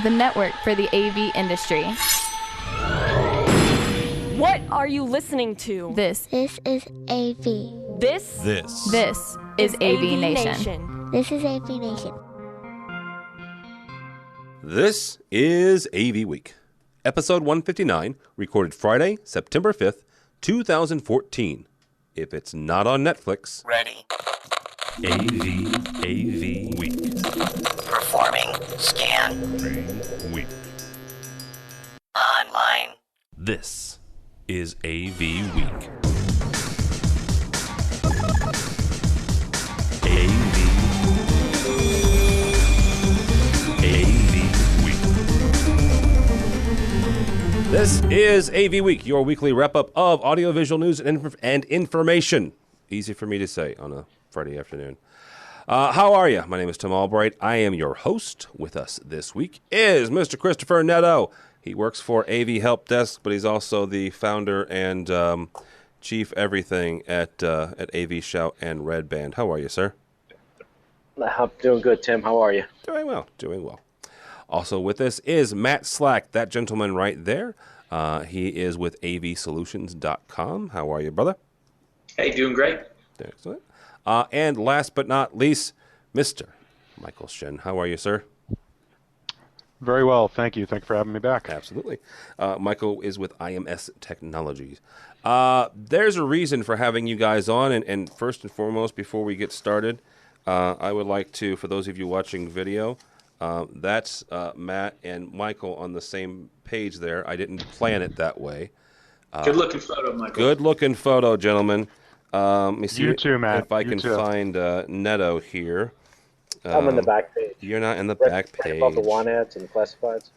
the network for the AV industry. What are you listening to? This is AV. This is AVNation. This is AVNation. This is AVWeek, episode 159, recorded Friday, September 5th, 2014. If it's not on Netflix, ready. AVWeek. Performing scan. Week. Online. This is AVWeek. This is AV Week, your weekly wrap-up of audiovisual news and information. Easy for me to say on a Friday afternoon. How are you? My name is Tim Albright. I am your host. With us this week is Mr. Christopher Netto. He works for AV Help Desk, but he's also the founder and chief everything at AV Shout and Red Band. How are you, sir? I'm doing good, Tim. How are you? Doing well. Also with us is Matt Slack, that gentleman right there. He is with avsolutions.com. How are you, brother? Hey, doing great. Excellent. And last but not least, Mr. Michael Shinn. How are you, sir? Very well, thank you. Thank you for having me back. Absolutely. Michael is with IMS Technologies. There's a reason for having you guys on, and first and foremost, before we get started, I would like to, for those of you watching video, that's Matt and Michael on the same page there. I didn't plan it that way. Good-looking photo, Michael. Good-looking photo, gentlemen. Let me see you too, Matt. if I can find Netto here. I'm in the back page. You're not in the back page. Above the want ads and the classifieds.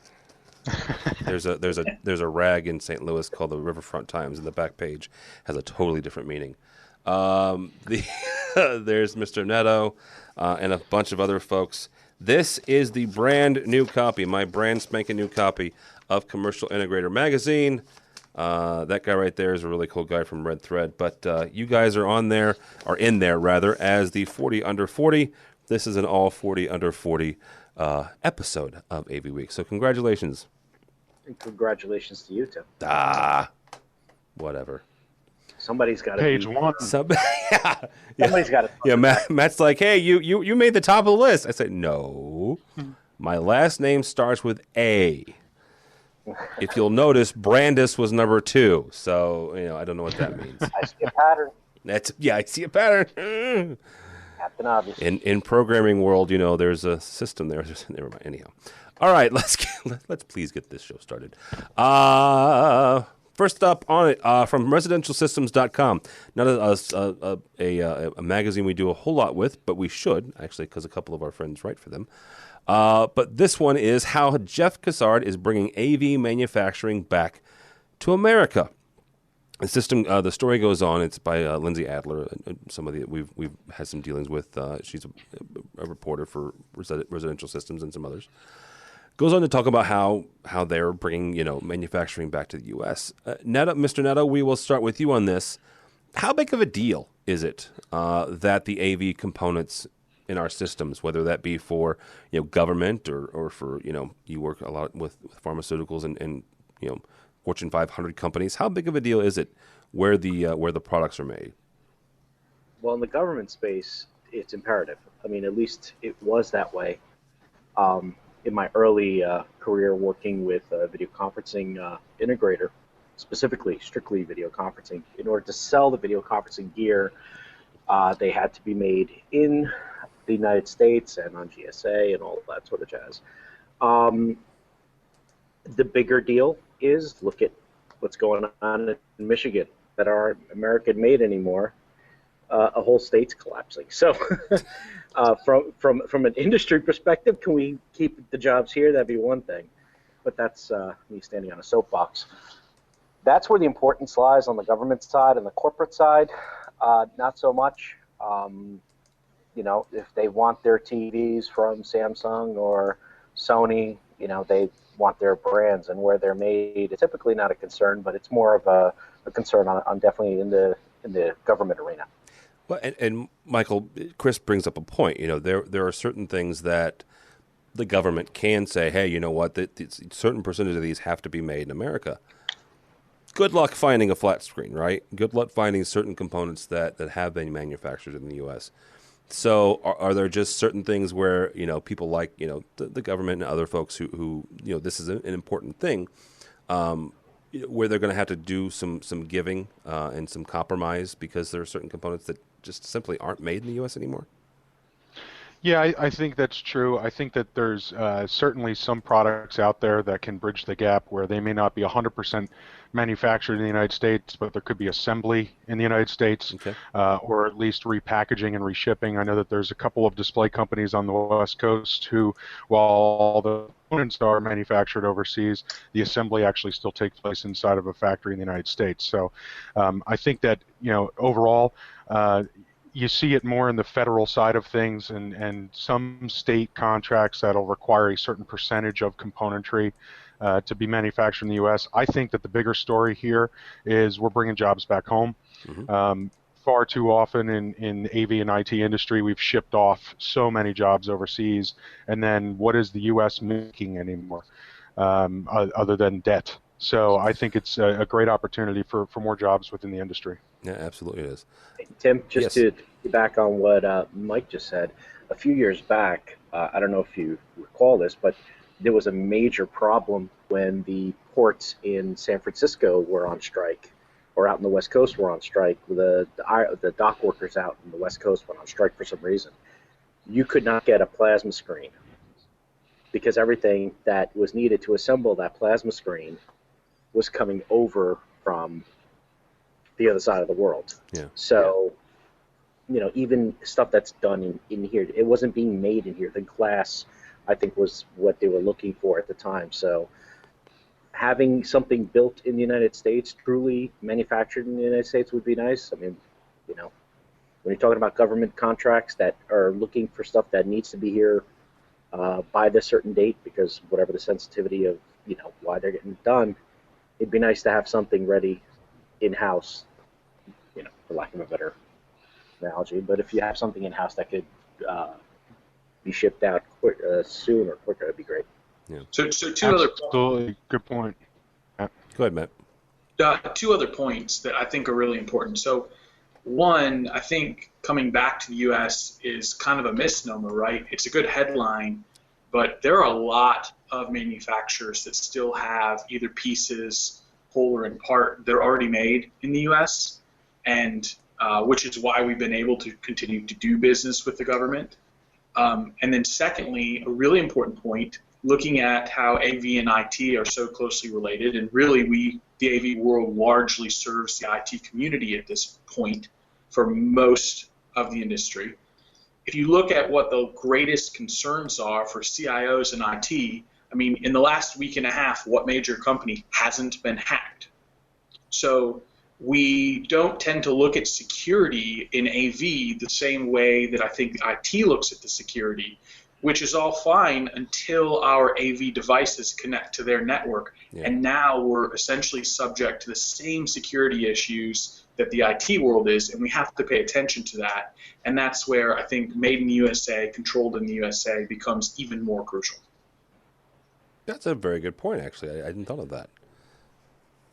There's a rag in St. Louis called the Riverfront Times, and the back page has a totally different meaning. There's Mr. Netto and a bunch of other folks. This is the brand new copy, my brand spanking new copy of Commercial Integrator magazine. That guy right there is a really cool guy from Red Thread. But you guys are in there as the 40 Under 40. This is an all 40 Under 40 episode of AV Week. So congratulations. And congratulations to you, Tim. Whatever. Somebody's got to page one. Somebody's got to. Yeah, Matt's like, hey, you made the top of the list. I said, no. My last name starts with A. If you'll notice, Brandis was number 2. So, I don't know what that means. I see a pattern. I see a pattern. Captain Obvious. In programming world, there's a system there. Never mind. Anyhow. All right, let's please get this show started. First up on it, from residentialsystems.com. Not a magazine we do a whole lot with, but we should, actually, because a couple of our friends write for them. But this one is how Jeff Cassard is bringing AV manufacturing back to America. The story goes on. It's by Lindsay Adler, somebody that we've had some dealings with. She's a reporter for Residential Systems and some others. Goes on to talk about how they're bringing manufacturing back to the U.S. Mr. Netto, we will start with you on this. How big of a deal is it that the AV components in our systems, whether that be for government or for you work a lot with pharmaceuticals and Fortune 500 companies, how big of a deal is it where the products are made? Well, in the government space, it's imperative. I mean, at least it was that way. In my early career working with a video conferencing integrator, strictly video conferencing, in order to sell the video conferencing gear, they had to be made in the United States and on GSA and all of that sort of jazz. The bigger deal is look at what's going on in Michigan that aren't American made anymore. A whole state's collapsing. So from an industry perspective, can we keep the jobs here? That'd be one thing. But that's me standing on a soapbox. That's where the importance lies on the government side and the corporate side. Not so much. If they want their TVs from Samsung or Sony, they want their brands and where they're made. It's typically not a concern, but it's more of a concern on definitely in the government arena. Well, and Michael, Chris brings up a point. There are certain things that the government can say, hey, you know what, certain percentage of these have to be made in America. Good luck finding a flat screen, right? Good luck finding certain components that have been manufactured in the U.S. So are there just certain things where, people like, the government and other folks who this is an important thing, where they're going to have to do some giving and some compromise because there are certain components that just simply aren't made in the U.S. anymore? Yeah, I think that's true. I think that there's certainly some products out there that can bridge the gap where they may not be 100% manufactured in the United States, but there could be assembly in the United States, Okay. Or at least repackaging and reshipping. I know that there's a couple of display companies on the West Coast who, while all the components are manufactured overseas, the assembly actually still takes place inside of a factory in the United States. So I think that, overall, you see it more in the federal side of things and some state contracts that'll require a certain percentage of componentry to be manufactured in the U.S. I think that the bigger story here is we're bringing jobs back home. Mm-hmm. Far too often in the AV and IT industry, we've shipped off so many jobs overseas, and then what is the U.S. making anymore other than debt? So I think it's a great opportunity for more jobs within the industry. Yeah, absolutely it is. Tim, just Yes. to get back on what Mike just said, a few years back, I don't know if you recall this, but there was a major problem when the ports in San Francisco were on strike, or out in the West Coast were on strike. The dock workers out in the West Coast went on strike for some reason. You could not get a plasma screen because everything that was needed to assemble that plasma screen was coming over from the other side of the world. Yeah. So, even stuff that's done in here, it wasn't being made in here. The glass, I think, was what they were looking for at the time. So having something built in the United States, truly manufactured in the United States, would be nice. I mean, when you're talking about government contracts that are looking for stuff that needs to be here by this certain date, because whatever the sensitivity of, why they're getting it done, it'd be nice to have something ready in-house, for lack of a better analogy. But if you have something in-house that could be shipped out soon or quicker, that'd be great. Yeah. So two other Absolutely, good point. Go ahead, Matt. two other points that I think are really important. So one, I think coming back to the U.S. is kind of a misnomer, right? It's a good headline, but there are a lot of manufacturers that still have either pieces, whole or in part, they're already made in the U.S., and which is why we've been able to continue to do business with the government. And then secondly, a really important point, looking at how AV and IT are so closely related, and really the AV world largely serves the IT community at this point for most of the industry. If you look at what the greatest concerns are for CIOs and IT, I mean, in the last week and a half, what major company hasn't been hacked? So we don't tend to look at security in AV the same way that I think IT looks at the security, which is all fine until our AV devices connect to their network. Yeah. And now we're essentially subject to the same security issues that the IT world is, and we have to pay attention to that. And that's where I think made in the USA, controlled in the USA becomes even more crucial. That's a very good point, actually. I hadn't thought of that.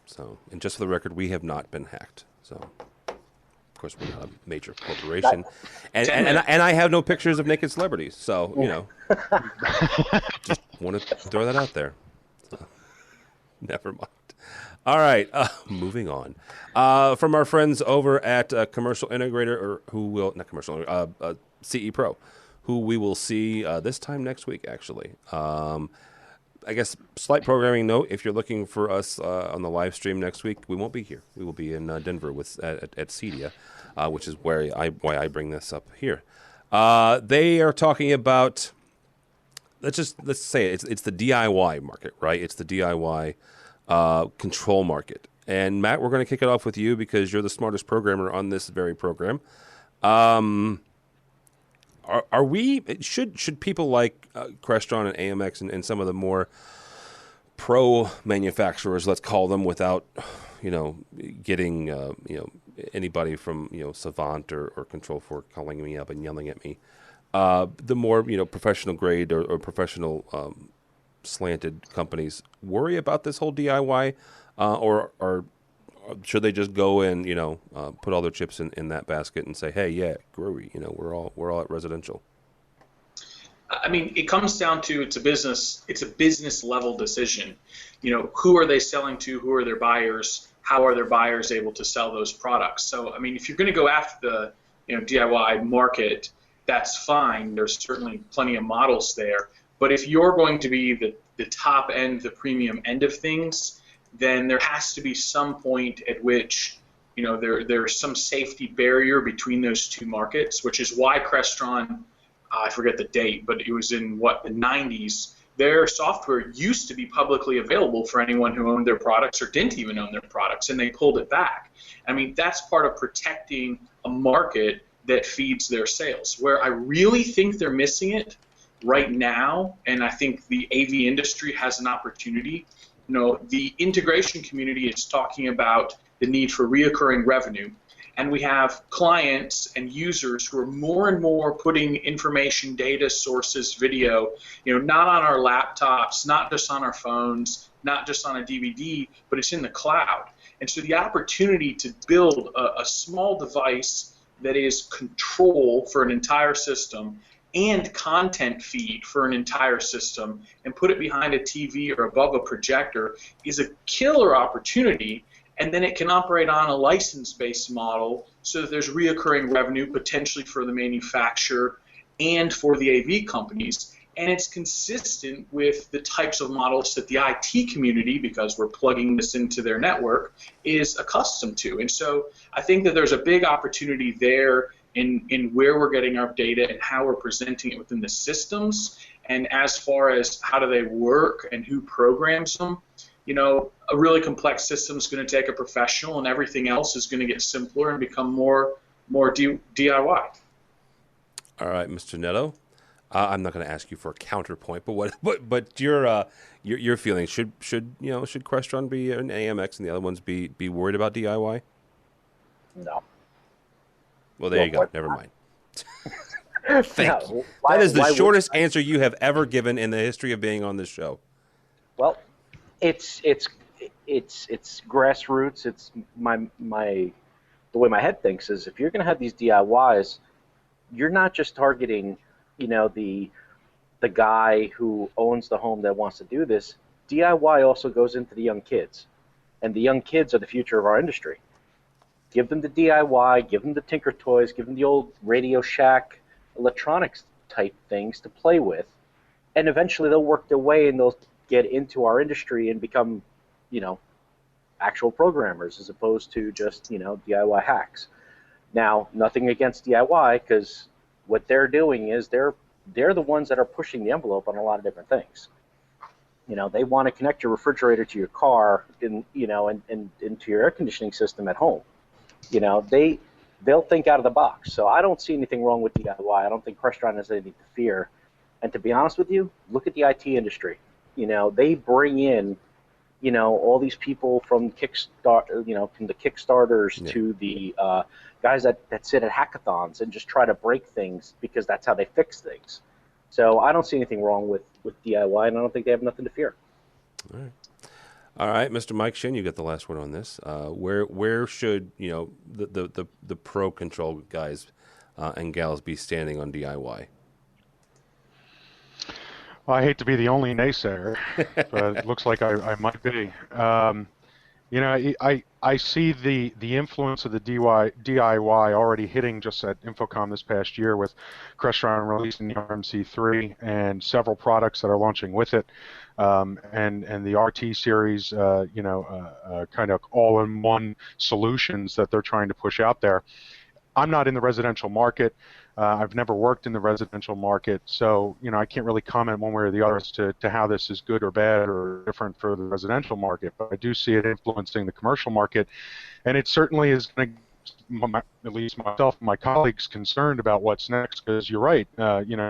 So, and just for the record, we have not been hacked. So, of course, we're not a major corporation. And I have no pictures of naked celebrities. So, just want to throw that out there. So, never mind. All right, moving on. From our friends over at Commercial Integrator, or who will, not Commercial, CE Pro, who we will see this time next week, actually. I guess slight programming note, if you're looking for us on the live stream next week, we won't be here. We will be in Denver at CEDIA, which is why I bring this up here. They are talking about, let's say it's the DIY market, right? It's the DIY control market. And Matt, we're going to kick it off with you because you're the smartest programmer on this very program. Are we should people like Crestron and AMX and some of the more pro manufacturers, let's call them, without getting anybody from Savant or Control4 calling me up and yelling at me, the more professional grade or professional slanted companies worry about this whole DIY, or should they just go and put all their chips in that basket and say, hey, yeah, groovy, we're all at residential? I mean, it comes down to it's a business level decision. Who are they selling to? Who are their buyers? How are their buyers able to sell those products? So, I mean, if you're going to go after the DIY market, that's fine. There's certainly plenty of models there. But if you're going to be the top end, the premium end of things, then there has to be some point at which there's some safety barrier between those two markets, which is why Crestron, I forget the date, but it was in the 90s. Their software used to be publicly available for anyone who owned their products or didn't even own their products, and they pulled it back. I mean, that's part of protecting a market that feeds their sales. Where I really think they're missing it right now, and I think the AV industry has an opportunity. The integration community is talking about the need for reoccurring revenue. And we have clients and users who are more and more putting information, data, sources, video, not on our laptops, not just on our phones, not just on a DVD, but it's in the cloud. And so the opportunity to build a small device that is control for an entire system and content feed for an entire system and put it behind a TV or above a projector is a killer opportunity. And then it can operate on a license-based model so that there's reoccurring revenue potentially for the manufacturer and for the AV companies. And it's consistent with the types of models that the IT community, because we're plugging this into their network, is accustomed to. And so I think that there's a big opportunity there in where we're getting our data and how we're presenting it within the systems. And as far as how do they work and who programs them, a really complex system is going to take a professional, and everything else is going to get simpler and become more DIY. All right, Mr. Netto. I'm not going to ask you for a counterpoint, but your feelings should Crestron be an AMX and the other ones be worried about DIY? No. Well, there you go. Never mind. Thank you. That is the shortest answer you have ever given in the history of being on this show. Well, it's grassroots. It's the way my head thinks is if you're going to have these DIYs, you're not just targeting the guy who owns the home that wants to do this. DIY also goes into the young kids, and the young kids are the future of our industry. Give them the DIY, give them the Tinker Toys, give them the old Radio Shack electronics type things to play with, and eventually they'll work their way and they'll get into our industry and become, actual programmers as opposed to just, DIY hacks. Now, nothing against DIY, because what they're doing is they're the ones that are pushing the envelope on a lot of different things. They want to connect your refrigerator to your car and into your air conditioning system at home. They'll think out of the box. So I don't see anything wrong with DIY. I don't think Crestron has anything to fear. And to be honest with you, look at the IT industry. They bring in, all these people from from the Kickstarters to the guys that sit at hackathons and just try to break things because that's how they fix things. So I don't see anything wrong with DIY, and I don't think they have nothing to fear. All right, Mr. Mike Shinn, you get the last word on this. Where should the pro control guys and gals be standing on DIY? Well, I hate to be the only naysayer, but it looks like I might be. I see the influence of the DIY already hitting just at Infocom this past year with Crestron releasing the RMC3 and several products that are launching with it, and the RT series, kind of all-in-one solutions that they're trying to push out there. I'm not in the residential market. I've never worked in the residential market, so I can't really comment one way or the other as to how this is good or bad or different for the residential market. But I do see it influencing the commercial market, and it certainly is going to, at least myself and my colleagues, concerned about what's next. Because you're right,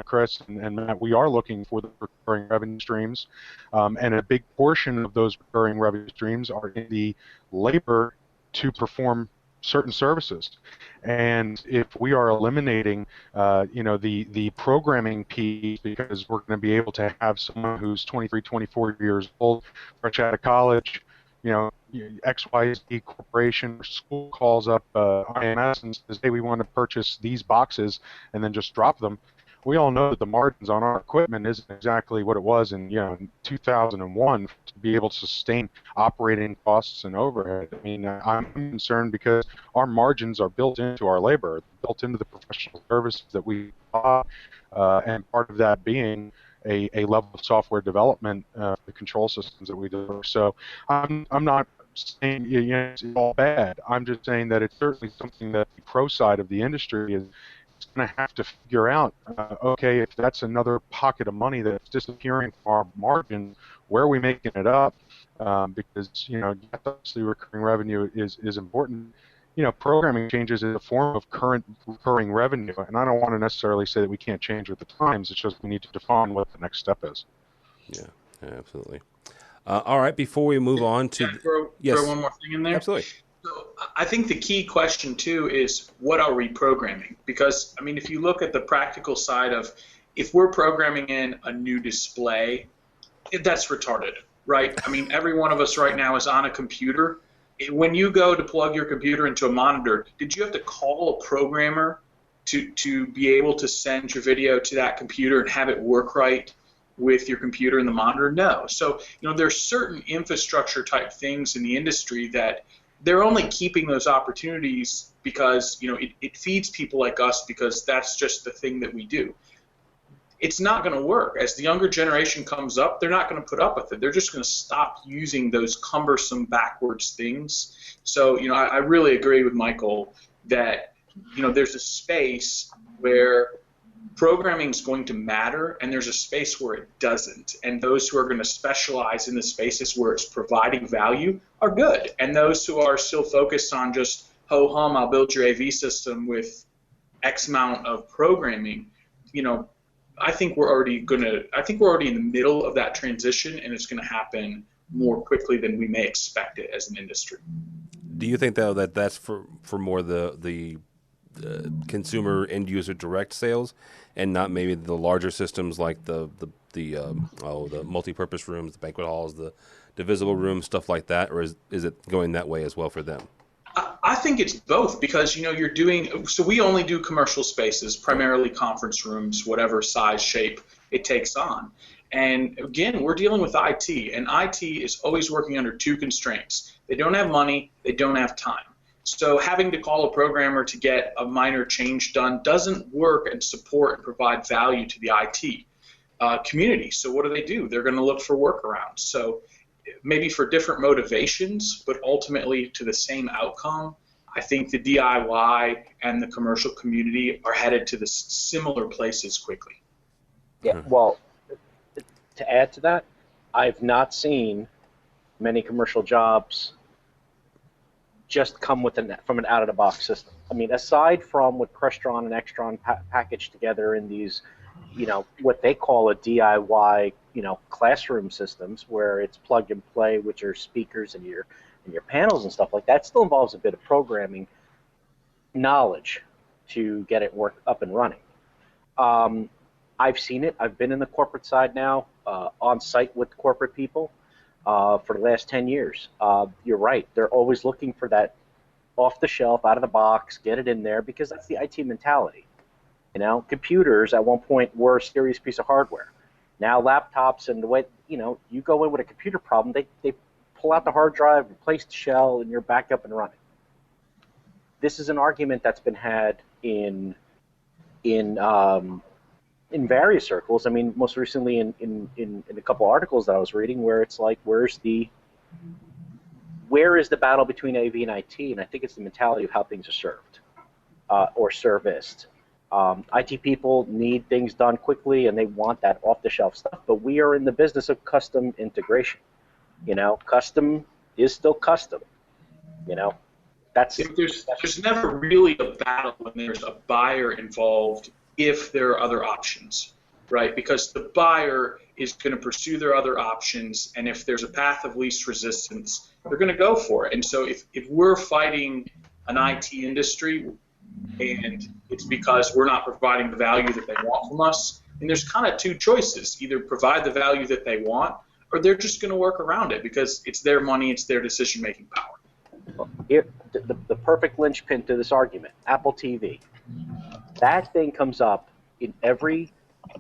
Chris and Matt, we are looking for the recurring revenue streams, and a big portion of those recurring revenue streams are in the labor to perform certain services. And if we are eliminating, the programming piece, because we're going to be able to have someone who's 23, 24 years old, fresh out of college, XYZ corporation or school calls up IMS and says, hey, we want to purchase these boxes, and then just drop them. We all know that the margins on our equipment isn't exactly what it was in 2001 to be able to sustain operating costs and overhead. I mean, I'm concerned because our margins are built into our labor, built into the professional services that we buy, and part of that being a level of software development for the control systems that we deliver. So I'm not saying it's all bad. I'm just saying that it's certainly something that the pro side of the industry is going to have to figure out, okay, if that's another pocket of money that's disappearing from our margin, where are we making it up? Because, obviously recurring revenue is important. Programming changes is a form of current recurring revenue, and I don't want to necessarily say that we can't change with the times. It's just we need to define what the next step is. Yeah, absolutely. All right, before we move on to... Throw one more thing in there? Absolutely. So I think the key question, too, is what are we programming? Because, I mean, if you look at the practical side of if we're programming in a new display, that's retarded, right? I mean, every one of us right now is on a computer. When you go to plug your computer into a monitor, did you have to call a programmer to be able to send your video to that computer and have it work right with your computer and the monitor? No. So, there's certain infrastructure type things in the industry that they're only keeping those opportunities because, it feeds people like us because that's just the thing that we do. It's not going to work. As the younger generation comes up, they're not going to put up with it. They're just going to stop using those cumbersome backwards things. So, I really agree with Michael that, there's a space where programming is going to matter, and there's a space where it doesn't. And those who are going to specialize in the spaces where it's providing value are good. And those who are still focused on just, ho-hum, I'll build your AV system with X amount of programming, I think we're already in the middle of that transition, and it's going to happen more quickly than we may expect it as an industry. Do you think, though, that that's for more the consumer end user direct sales, and not maybe the larger systems like the multi-purpose rooms, the banquet halls, the divisible rooms, stuff like that, or is it going that way as well for them? I think it's both because, you're doing – so we only do commercial spaces, primarily conference rooms, whatever size, shape it takes on. And, again, we're dealing with IT, and IT is always working under two constraints. They don't have money. They don't have time. So having to call a programmer to get a minor change done doesn't work and support and provide value to the IT community. So what do? They're going to look for workarounds. So maybe for different motivations, but ultimately to the same outcome, I think the DIY and the commercial community are headed to the similar places quickly. Yeah, well, to add to that, I've not seen many commercial jobs just come with from an out-of-the-box system. I mean, aside from what Crestron and Extron package together in these, what they call a DIY, classroom systems where it's plug and play with your speakers and your panels and stuff like that, still involves a bit of programming knowledge to get it up and running. I've seen it. I've been in the corporate side now, on site with corporate people. For the last 10 years. You're right. They're always looking for that off the shelf, out of the box, get it in there, because that's the IT mentality. Computers at one point were a serious piece of hardware. Now laptops and the way, you go in with a computer problem, they pull out the hard drive, replace the shell, and you're back up and running. This is an argument that's been had in various circles. I mean, most recently in a couple articles that I was reading, where it's like, where is the battle between AV and IT? And I think it's the mentality of how things are served or serviced. IT people need things done quickly, and they want that off-the-shelf stuff. But we are in the business of custom integration. Custom is still custom. There's never really a battle when there's a buyer involved if there are other options, right? Because the buyer is going to pursue their other options, and if there's a path of least resistance, they're going to go for it. And so if we're fighting an IT industry, and it's because we're not providing the value that they want from us. And there's kind of two choices: either provide the value that they want, or they're just going to work around it because it's their money, it's their decision-making power. Here, the perfect linchpin to this argument: Apple TV. That thing comes up in every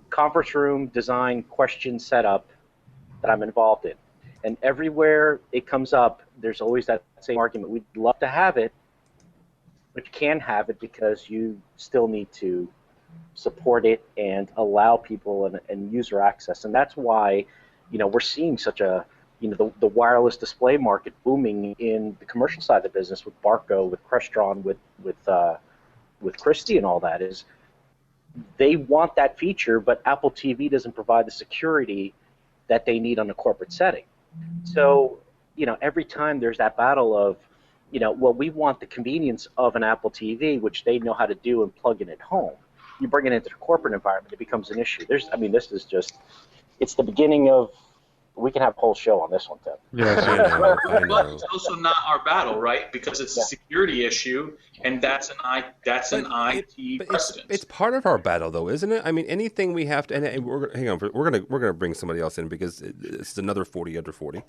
conference room design question setup that I'm involved in. And everywhere it comes up, there's always that same argument. We'd love to have it, but you can't have it because you still need to support it and allow people and user access. And that's why, we're seeing such a, the wireless display market booming in the commercial side of the business with Barco, with Crestron, with Christie and all that. Is they want that feature, but Apple TV doesn't provide the security that they need on a corporate setting. So, every time there's that battle of, well, we want the convenience of an Apple TV, which they know how to do and plug in at home. You bring it into the corporate environment, it becomes an issue. This is just, it's the beginning of, we can have a whole show on this one, Tim. Yes, I know. But it's also not our battle, right? Because it's a security issue, and that's an IT precedent. It's part of our battle, though, isn't it? I mean, anything we have to. And hang on, we're gonna bring somebody else in because it's another 40 under 40.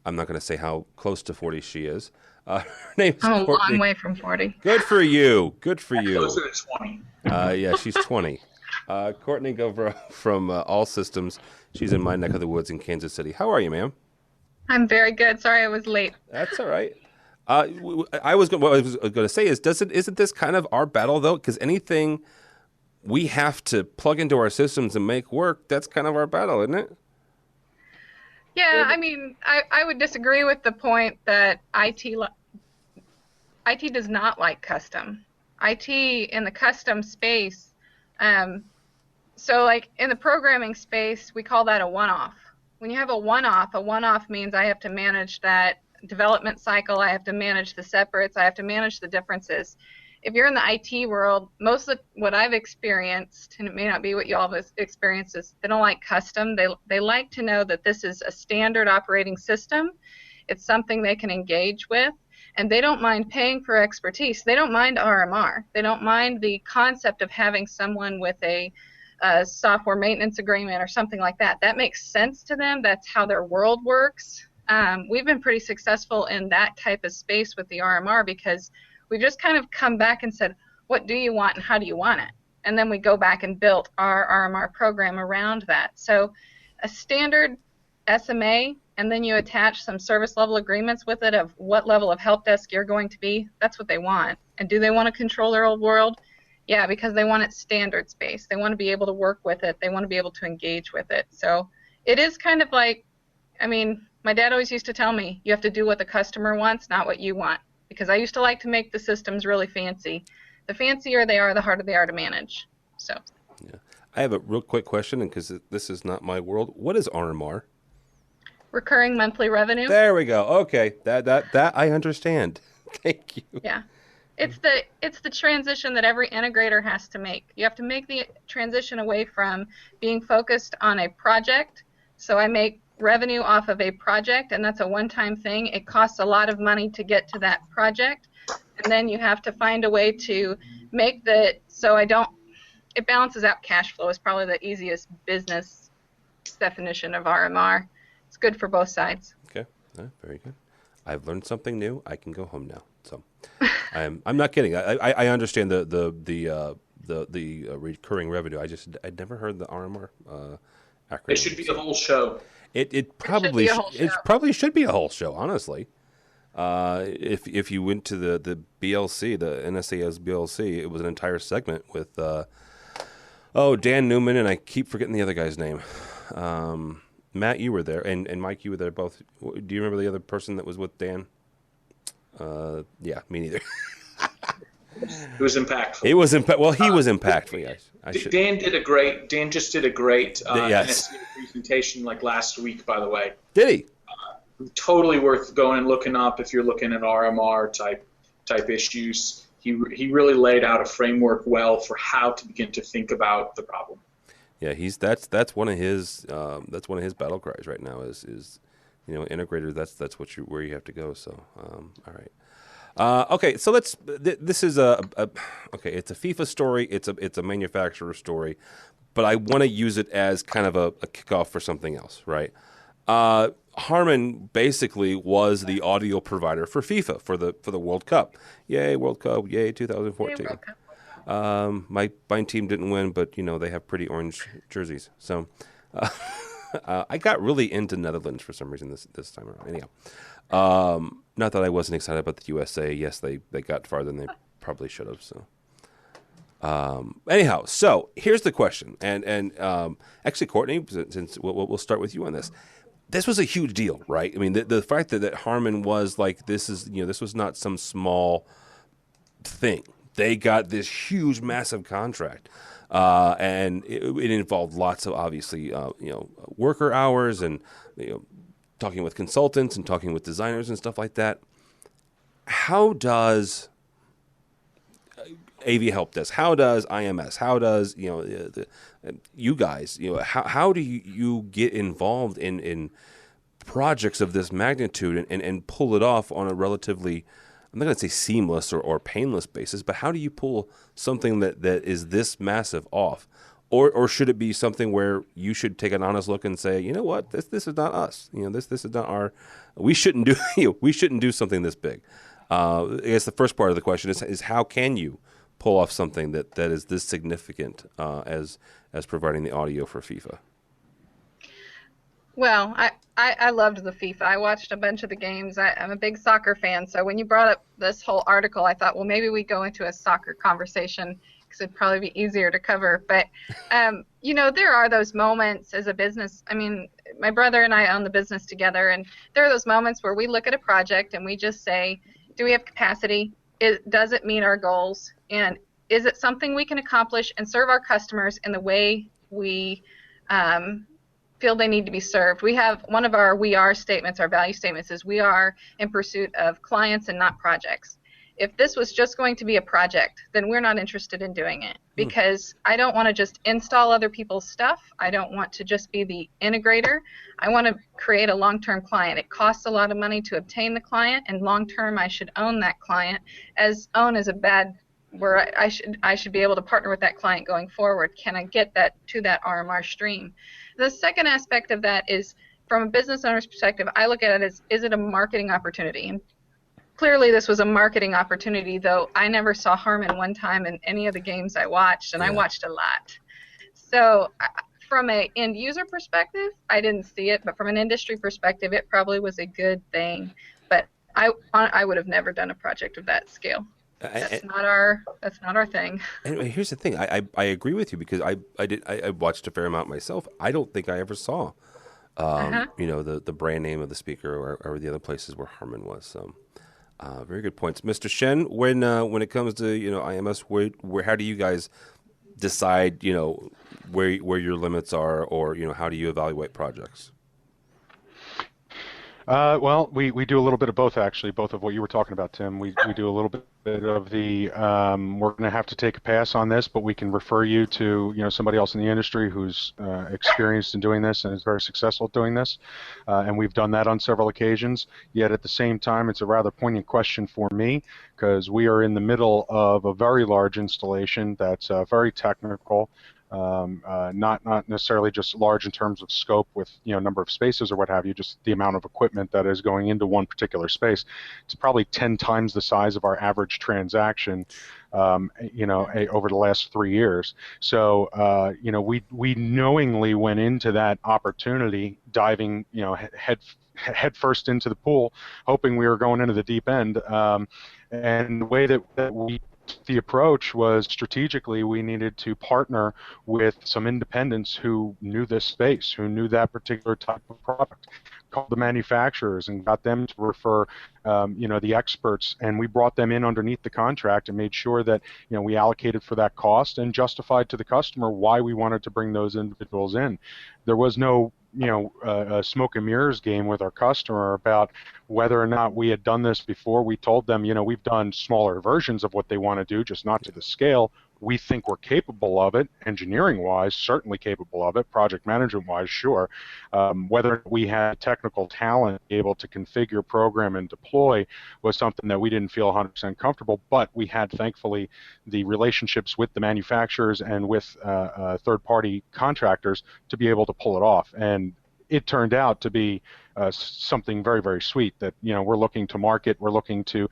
I'm not gonna say how close to 40 she is. Her name's I'm a Kourtney. long way from 40. Good for you. Good for you. Closer to 20. Yeah, she's 20. Kourtney Govro from All Systems. She's in my neck of the woods in Kansas City. How are you, ma'am? I'm very good. Sorry I was late. That's all right. What I was going to say is, isn't this kind of our battle, though? Because anything we have to plug into our systems and make work, that's kind of our battle, isn't it? Yeah, I mean, I would disagree with the point that IT does not like custom. IT in the custom space, so like in the programming space, we call that a one-off. When you have a one-off means I have to manage that development cycle, I have to manage the separates, I have to manage the differences. If you're in the IT world, most of what I've experienced, and it may not be what you all have experienced, is they don't like custom. They like to know that this is a standard operating system. It's something they can engage with, and they don't mind paying for expertise. They don't mind RMR. They don't mind the concept of having someone with a software maintenance agreement or something like that. That makes sense to them. That's how their world works. We've been pretty successful in that type of space with the RMR because we've just kind of come back and said, what do you want and how do you want it? And then we go back and built our RMR program around that. So a standard SMA, and then you attach some service level agreements with it of what level of help desk you're going to be. That's what they want. And do they want to control their old world? Yeah, because they want it standard space. They want to be able to work with it. They want to be able to engage with it. So it is kind of like, I mean, my dad always used to tell me, you have to do what the customer wants, not what you want. Because I used to like to make the systems really fancy. The fancier they are, the harder they are to manage. So. Yeah. I have a real quick question, and because this is not my world, what is RMR? Recurring monthly revenue. There we go. Okay, that I understand. Thank you. Yeah. It's the transition that every integrator has to make. You have to make the transition away from being focused on a project. So I make revenue off of a project, and that's a one-time thing. It costs a lot of money to get to that project, and then you have to find a way to make it balances out cash flow is probably the easiest business definition of RMR. It's good for both sides. Okay, very good. I've learned something new. I can go home now. So I'm not kidding. I understand the recurring revenue. I'd never heard the RMR acronym. It should be a whole show. It probably should be a whole show, honestly. If you went to the BLC, the NSAS BLC, it was an entire segment with Dan Newman, and I keep forgetting the other guy's name. Matt, you were there, and Mike, you were there both. Do you remember the other person that was with Dan? Yeah, me neither. It was impactful. It was well, he was impactful, guys. Dan just did a great yes. NSA presentation like last week, by the way. Did he? Totally worth going and looking up if you're looking at RMR type issues. He really laid out a framework well for how to begin to think about the problem. Yeah, that's one of his battle cries right now is integrator. That's where you have to go. So all right. Okay, so let's. This is okay. It's a FIFA story. It's a manufacturer story, but I want to use it as kind of a kickoff for something else, right? Harman basically was the audio provider for FIFA for the World Cup. Yay, World Cup! Yay, 2014. Yay, World Cup. My team didn't win, but they have pretty orange jerseys. So I got really into Netherlands for some reason this time around. Anyhow, not that I wasn't excited about the USA. Yes, they got farther than they probably should have. So anyhow, so here's the question, and actually, Kourtney, since we'll start with you on this. This was a huge deal, right? I mean, the fact that Harman was like, this was not some small thing. They got this huge, massive contract, and it involved lots of, obviously, worker hours and, talking with consultants and talking with designers and stuff like that. How does AV help desk? How does IMS? How does you guys? How do you get involved in projects of this magnitude and pull it off on a relatively, I'm not going to say seamless or painless basis, but how do you pull something that is this massive off? Or should it be something where you should take an honest look and say, you know what, this is not us. This is not our. We shouldn't do something this big. I guess the first part of the question is how can you pull off something that is this significant as providing the audio for FIFA? Well, I loved the FIFA. I watched a bunch of the games. I'm a big soccer fan, so when you brought up this whole article, I thought, well, maybe we go into a soccer conversation because it'd probably be easier to cover. But, there are those moments as a business. I mean, my brother and I own the business together, and there are those moments where we look at a project and we just say, do we have capacity? Does it meet our goals? And is it something we can accomplish and serve our customers in the way we feel they need to be served? We have one of our we are statements, our value statements is we are in pursuit of clients and not projects. If this was just going to be a project, then we're not interested in doing it because I don't want to just install other people's stuff. I don't want to just be the integrator. I want to create a long-term client. It costs a lot of money to obtain the client, and long-term I should own that client. Own is a bad where I should be able to partner with that client going forward. Can I get that to that RMR stream? The second aspect of that is from a business owner's perspective, I look at it as, is it a marketing opportunity? And clearly this was a marketing opportunity, though I never saw Harman one time in any of the games I watched, and I watched a lot. So from an end user perspective, I didn't see it, but from an industry perspective, it probably was a good thing. But I would have never done a project of that scale. That's not our thing. And here's the thing: I agree with you because I watched a fair amount myself. I don't think I ever saw, the brand name of the speaker or the other places where Harman was. So, very good points, Mr. Shinn. When it comes to IMS, where how do you guys decide where your limits are, or how do you evaluate projects? Well, we do a little bit of both, actually, both of what you were talking about, Tim. We do a little bit of the, we're going to have to take a pass on this, but we can refer you to, somebody else in the industry who's experienced in doing this and is very successful at doing this. And we've done that on several occasions. Yet at the same time, it's a rather poignant question for me because we are in the middle of a very large installation that's very technical. Not necessarily just large in terms of scope with number of spaces or what have you, just the amount of equipment that is going into one particular space. It's probably 10 times the size of our average transaction, over the last 3 years. So we knowingly went into that opportunity diving head first into the pool, hoping we were going into the deep end. And the way that we the approach was strategically we needed to partner with some independents who knew this space, who knew that particular type of product, called the manufacturers and got them to refer the experts, and we brought them in underneath the contract and made sure that we allocated for that cost and justified to the customer why we wanted to bring those individuals in. There was no a smoke and mirrors game with our customer about whether or not we had done this before. We told them, we've done smaller versions of what they want to do, just not to the scale. we think we're capable of it, engineering-wise, certainly capable of it, project management-wise, sure. Whether we had technical talent able to configure, program, and deploy was something that we didn't feel 100% comfortable, but we had, thankfully, the relationships with the manufacturers and with third-party contractors to be able to pull it off. And it turned out to be something very, very sweet that we're looking to market, we're looking to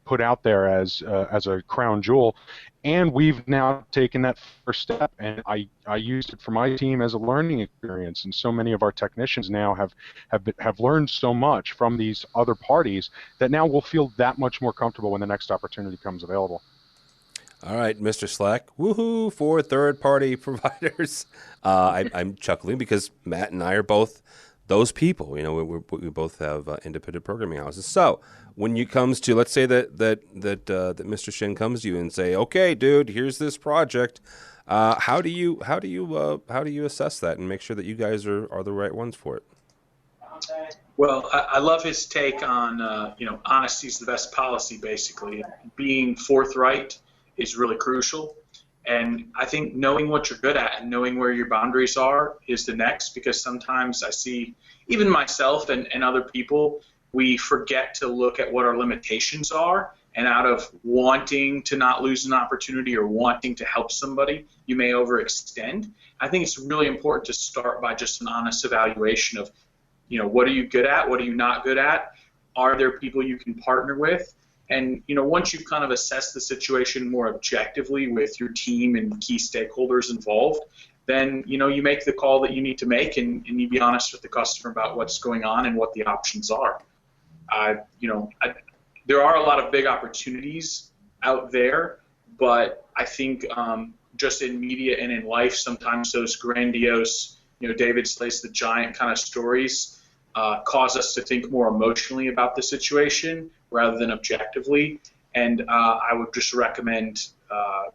put out there as a crown jewel, and we've now taken that first step. And I used it for my team as a learning experience, and so many of our technicians now have learned so much from these other parties that now we'll feel that much more comfortable when the next opportunity comes available. All right, Mr. Slack, woohoo for third-party providers. I'm chuckling because Matt and I are both those people. We both have independent programming houses. So when it comes to, let's say that Mr. Shinn comes to you and say, okay, dude, here's this project. How do you assess that and make sure that you guys are the right ones for it? Well, I love his take on honesty is the best policy. Basically, being forthright is really crucial. And I think knowing what you're good at and knowing where your boundaries are is the next, because sometimes I see, even myself and other people, we forget to look at what our limitations are, and out of wanting to not lose an opportunity or wanting to help somebody, you may overextend. I think it's really important to start by just an honest evaluation of, what are you good at? What are you not good at? Are there people you can partner with? And once you've kind of assessed the situation more objectively with your team and key stakeholders involved, then you make the call that you need to make, and you be honest with the customer about what's going on and what the options are. There are a lot of big opportunities out there, but I think just in media and in life, sometimes those grandiose, David slays the giant kind of stories cause us to think more emotionally about the situation rather than objectively. And I would just recommend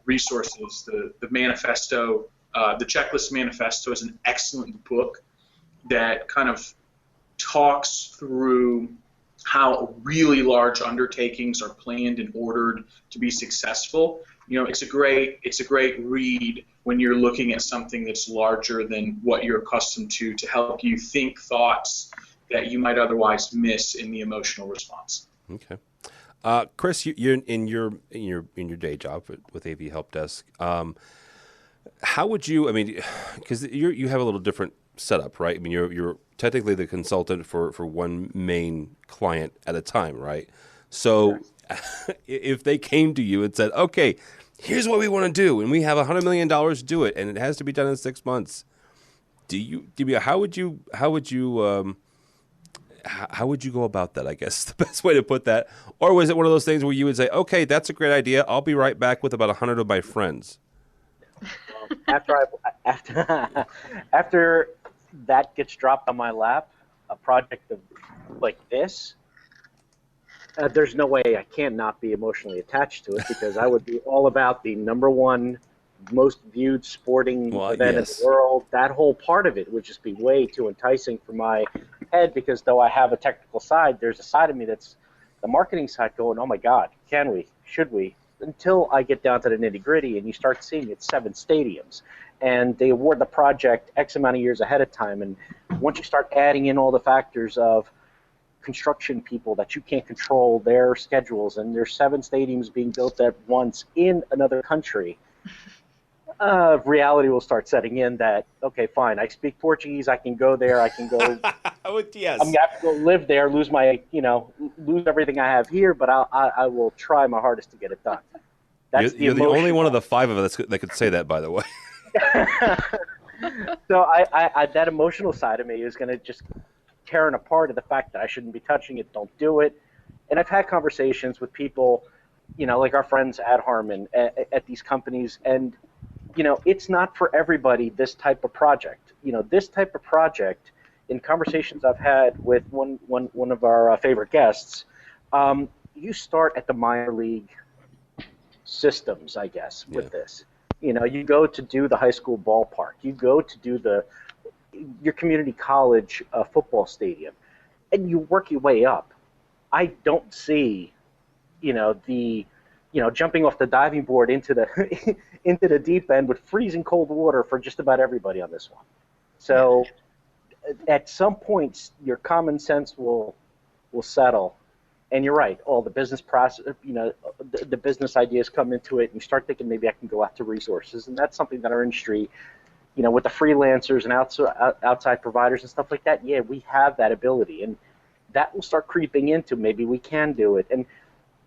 resources. The manifesto, the Checklist Manifesto is an excellent book that kind of talks through how really large undertakings are planned and ordered to be successful. It's a great read when you're looking at something that's larger than what you're accustomed to help you think thoughts that you might otherwise miss in the emotional response. Okay, Chris, you're in your day job with AV Help Desk. How would you? I mean, because you have a little different setup, right? I mean, you're technically the consultant for one main client at a time, right? So, if they came to you and said, "Okay, here's what we want to do, and we have $100 million to do it, and it has to be done in 6 months," how would you go about that, I guess, the best way to put that? Or was it one of those things where you would say, okay, that's a great idea, I'll be right back with about 100 of my friends? After that gets dropped on my lap, a project like this, there's no way I can't not be emotionally attached to it, because I would be all about the #1 most viewed sporting event in the world. That whole part of it would just be way too enticing for my head, because though I have a technical side, there's a side of me that's the marketing side going, oh my God, can we, should we? Until I get down to the nitty gritty and you start seeing it's 7 stadiums and they award the project X amount of years ahead of time. And once you start adding in all the factors of construction people that you can't control their schedules, and there's 7 stadiums being built at once in another country, reality will start setting in that, okay, fine, I speak Portuguese, I can go there, I can go, yes. I'm going to have to go live there, lose everything I have here, but I will try my hardest to get it done. You're the only one of the 5 of us that could say that, by the way. So I that emotional side of me is going to just tearing apart of the fact that I shouldn't be touching it, don't do it. And I've had conversations with people, like our friends at Harman, at these companies, and it's not for everybody, this type of project. This type of project, in conversations I've had with one of our favorite guests, you start at the minor league systems, I guess, with this. You go to do the high school ballpark. You go to do your community college football stadium, and you work your way up. I don't see, the jumping off the diving board into the into the deep end with freezing cold water for just about everybody on this one. So at some points, your common sense will settle. And you're right. All the business process, the business ideas come into it, and you start thinking maybe I can go after resources, and that's something that our industry, with the freelancers and outside providers and stuff like that. Yeah, we have that ability, and that will start creeping into maybe we can do it. And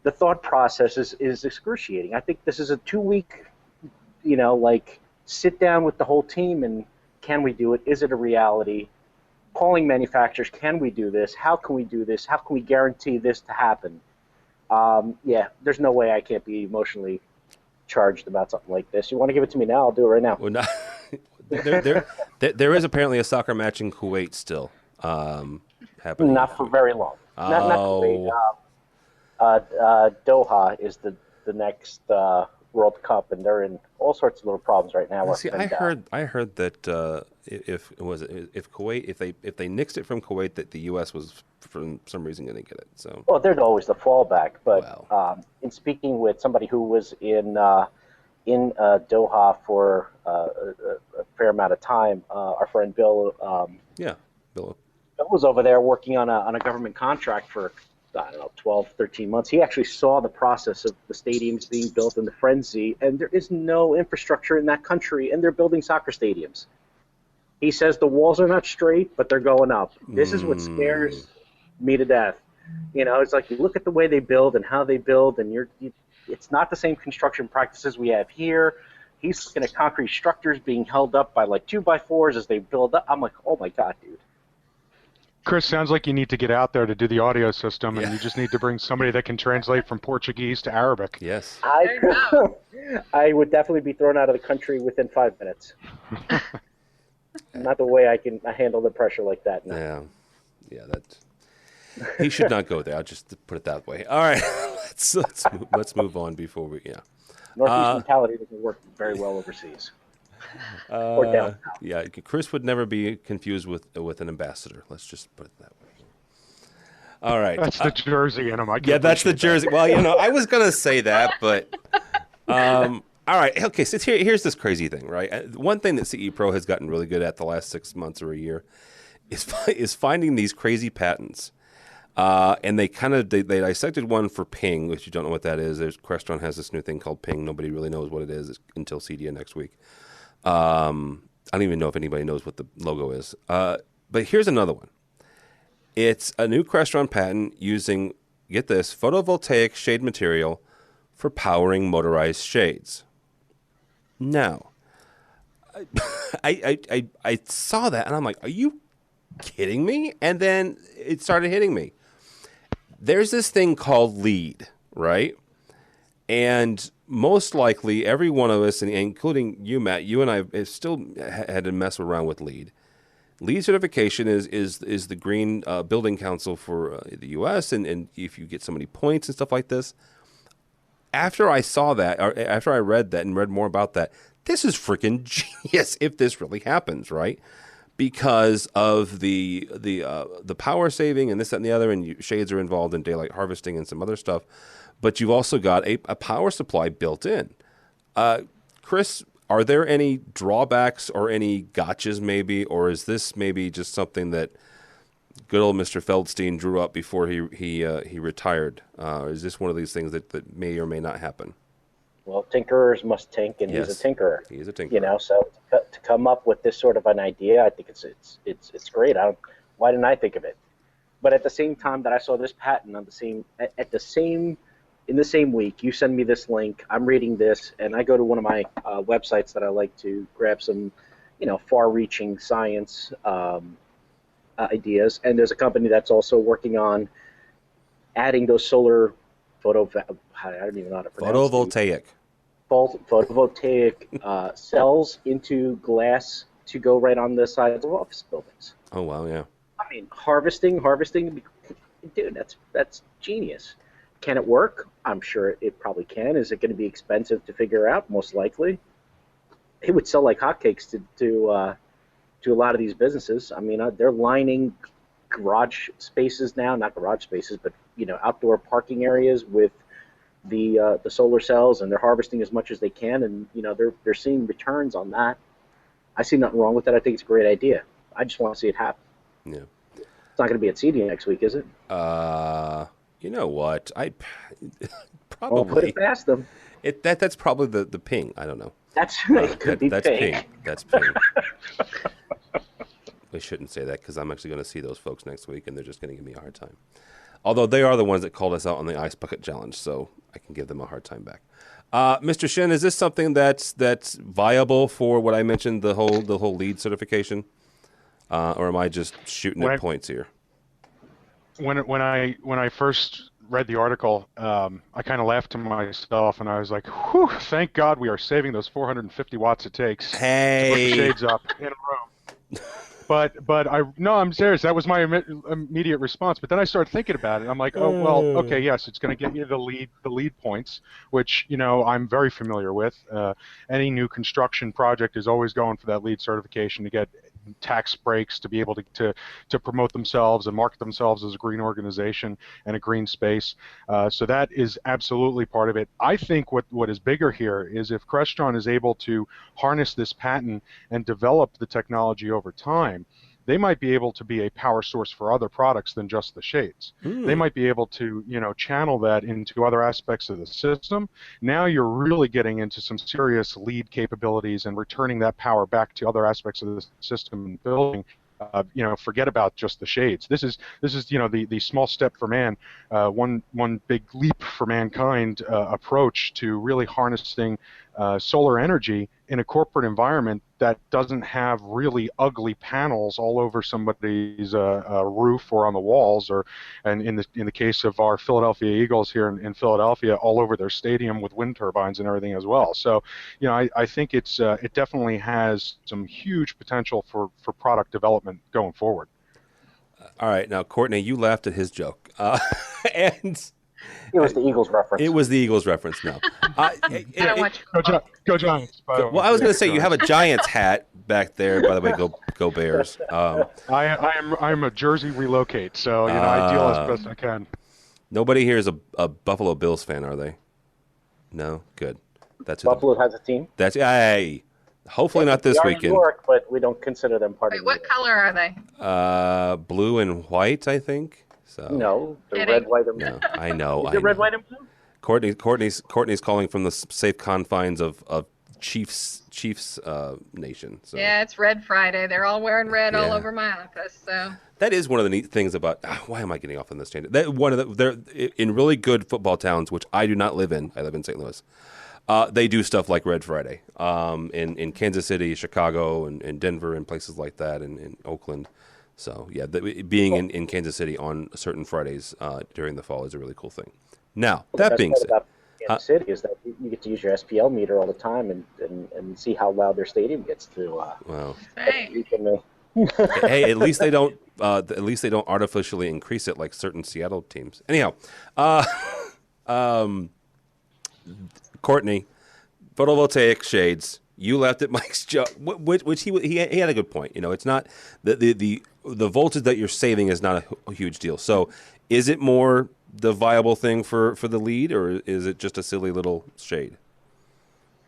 the thought process is excruciating. I think this is a 2-week, sit down with the whole team and can we do it? Is it a reality? Calling manufacturers, can we do this? How can we do this? How can we guarantee this to happen? There's no way I can't be emotionally charged about something like this. You want to give it to me now? I'll do it right now. Well, no, there is apparently a soccer match in Kuwait still happening. Not for very long. Not Kuwait. Doha is the next World Cup, and they're in all sorts of little problems right now. See, I heard that if Kuwait, if they nixed it from Kuwait, that the U.S. was for some reason going to get it. So they're always the fallback. But in speaking with somebody who was in Doha for a fair amount of time, our friend Bill. Bill was over there working on a government contract for 12, 13 months. He actually saw the process of the stadiums being built in the frenzy, and there is no infrastructure in that country, and they're building soccer stadiums. He says the walls are not straight, but they're going up. This is what scares me to death. It's like you look at the way they build and how they build, and it's not the same construction practices we have here. He's looking at concrete structures being held up by like 2x4s as they build up. I'm like, oh my God, dude. Chris, sounds like you need to get out there to do the audio system, and you just need to bring somebody that can translate from Portuguese to Arabic. Yes. I would definitely be thrown out of the country within 5 minutes. Not the way I can handle the pressure like that. No. Yeah. He should not go there. I'll just put it that way. All right, let's move on before we. Northeast mentality doesn't work very well overseas. Or down. Yeah, Chris would never be confused with an ambassador. Let's just put it that way. All right. That's the Jersey in him. That's the Jersey. Well, I was going to say that, but all right. Okay, so here's this crazy thing, right? One thing that CE Pro has gotten really good at the last 6 months or a year is finding these crazy patents. And they dissected one for ping, which you don't know what that is. Crestron has this new thing called ping. Nobody really knows what it is until CEDIA next week. I don't even know if anybody knows what the logo is. But here's another one. It's a new Crestron patent using, get this, photovoltaic shade material for powering motorized shades. Now, I saw that and I'm like, are you kidding me? And then it started hitting me. There's this thing called LEED, right? And most likely, every one of us, and including you, Matt, you and I have still had to mess around with LEED. LEED certification is the Green Building Council for the U.S., and if you get so many points and stuff like this. After I saw that, or after I read that and read more about that, this is freaking genius if this really happens, right? Because of the power saving and this, that, and the other, and shades are involved in daylight harvesting and some other stuff. But you've also got a power supply built in. Chris, are there any drawbacks or any gotchas maybe, or is this maybe just something that good old Mr. Feldstein drew up before he retired? Is this one of these things that may or may not happen? Well, tinkerers must tink, and yes, he's a tinkerer. He's a tinkerer. So to come up with this sort of an idea, I think it's great. Why didn't I think of it? But at the same time that I saw this patent in the same week, you send me this link, I'm reading this, and I go to one of my websites that I like to grab some, far-reaching science ideas, and there's a company that's also working on adding those solar I don't even know how to pronounce photovoltaic cells into glass to go right on the sides of office buildings. Oh, wow, yeah. I mean, harvesting, dude, that's genius. Can it work? I'm sure it probably can. Is it going to be expensive to figure out? Most likely. It would sell like hotcakes to a lot of these businesses. I mean, they're lining garage spaces now, not garage spaces, but outdoor parking areas with the solar cells, and they're harvesting as much as they can, and they're seeing returns on that. I see nothing wrong with that. I think it's a great idea. I just want to see it happen. Yeah. It's not going to be at CD next week, is it? You know what? I Well, probably put it past them. That's probably the ping. I don't know. That's right. That's ping. That's ping. We shouldn't say that because I'm actually going to see those folks next week, and they're just going to give me a hard time. Although they are the ones that called us out on the Ice Bucket Challenge, so I can give them a hard time back. Mr. Shinn, is this something that's viable for what I mentioned, the whole lead certification, or am I just shooting at points here? When I first read the article, I kind of laughed to myself, and I was like, "Whew! Thank God we are saving those 450 watts it takes to put the shades up in a room." But I'm serious. That was my immediate response. But then I started thinking about it. I'm like, oh well, okay, yes, it's going to get you the lead points, which I'm very familiar with. Any new construction project is always going for that lead certification to get tax breaks, to be able to promote themselves and market themselves as a green organization and a green space. So that is absolutely part of it. I think what is bigger here is if Crestron is able to harness this patent and develop the technology over time, they might be able to be a power source for other products than just the shades. They might be able to, channel that into other aspects of the system. Now you're really getting into some serious lead capabilities and returning that power back to other aspects of the system and building. Forget about just the shades. This is the small step for man, one big leap for mankind approach to really harnessing solar energy in a corporate environment that doesn't have really ugly panels all over somebody's roof or on the walls, and in the case of our Philadelphia Eagles here in Philadelphia, all over their stadium with wind turbines and everything as well. So, I think it definitely has some huge potential for product development going forward. All right, now Kourtney, you laughed at his joke, and it was the Eagles reference. It was the Eagles reference. No, go Giants. Well, I was going to say you have a Giants hat back there. By the way, go Bears. I'm a Jersey relocate, so I deal as best I can. Nobody here is a Buffalo Bills fan, are they? No, good. That's Buffalo has a team. That's hopefully not this weekend. New York, but we don't consider them part of the What color are they? Blue and white, I think. So. No, they're red, white, and blue. No, I know. Is it red, white, and blue? Kourtney's calling from the safe confines of Chiefs Nation. So. Yeah, it's Red Friday. They're all wearing red all over my office. So that is one of the neat things about. Why am I getting off on this tangent? They're in really good football towns, which I do not live in. I live in St. Louis. They do stuff like Red Friday in Kansas City, Chicago, and Denver, and places like that, and in Oakland. So, yeah, being in Kansas City on certain Fridays during the fall is a really cool thing. Now, that being said, about Kansas City is that you get to use your SPL meter all the time and see how loud their stadium gets to. Well, hey, at least they don't artificially increase it like certain Seattle teams. Anyhow, Kourtney, photovoltaic shades. You laughed at Mike's joke, which he had a good point. It's not the voltage that you're saving is not a huge deal. So, is it more the viable thing for the lead, or is it just a silly little shade?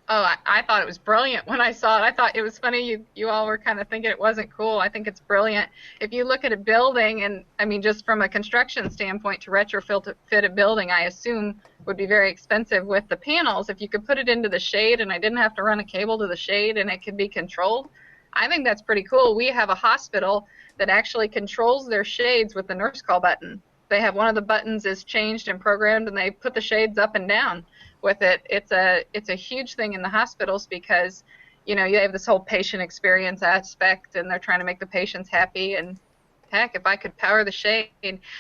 Oh, I thought it was brilliant when I saw it. I thought it was funny. You all were kind of thinking it wasn't cool. I think it's brilliant. If you look at a building, and I mean, just from a construction standpoint, to retrofit a building, I assume would be very expensive with the panels. If you could put it into the shade, and I didn't have to run a cable to the shade, and it could be controlled, I think that's pretty cool. We have a hospital that actually controls their shades with the nurse call button. They have one of the buttons is changed and programmed, and they put the shades up and down with it. It's a huge thing in the hospitals because you have this whole patient experience aspect, and they're trying to make the patients happy. And heck, if I could power the shade.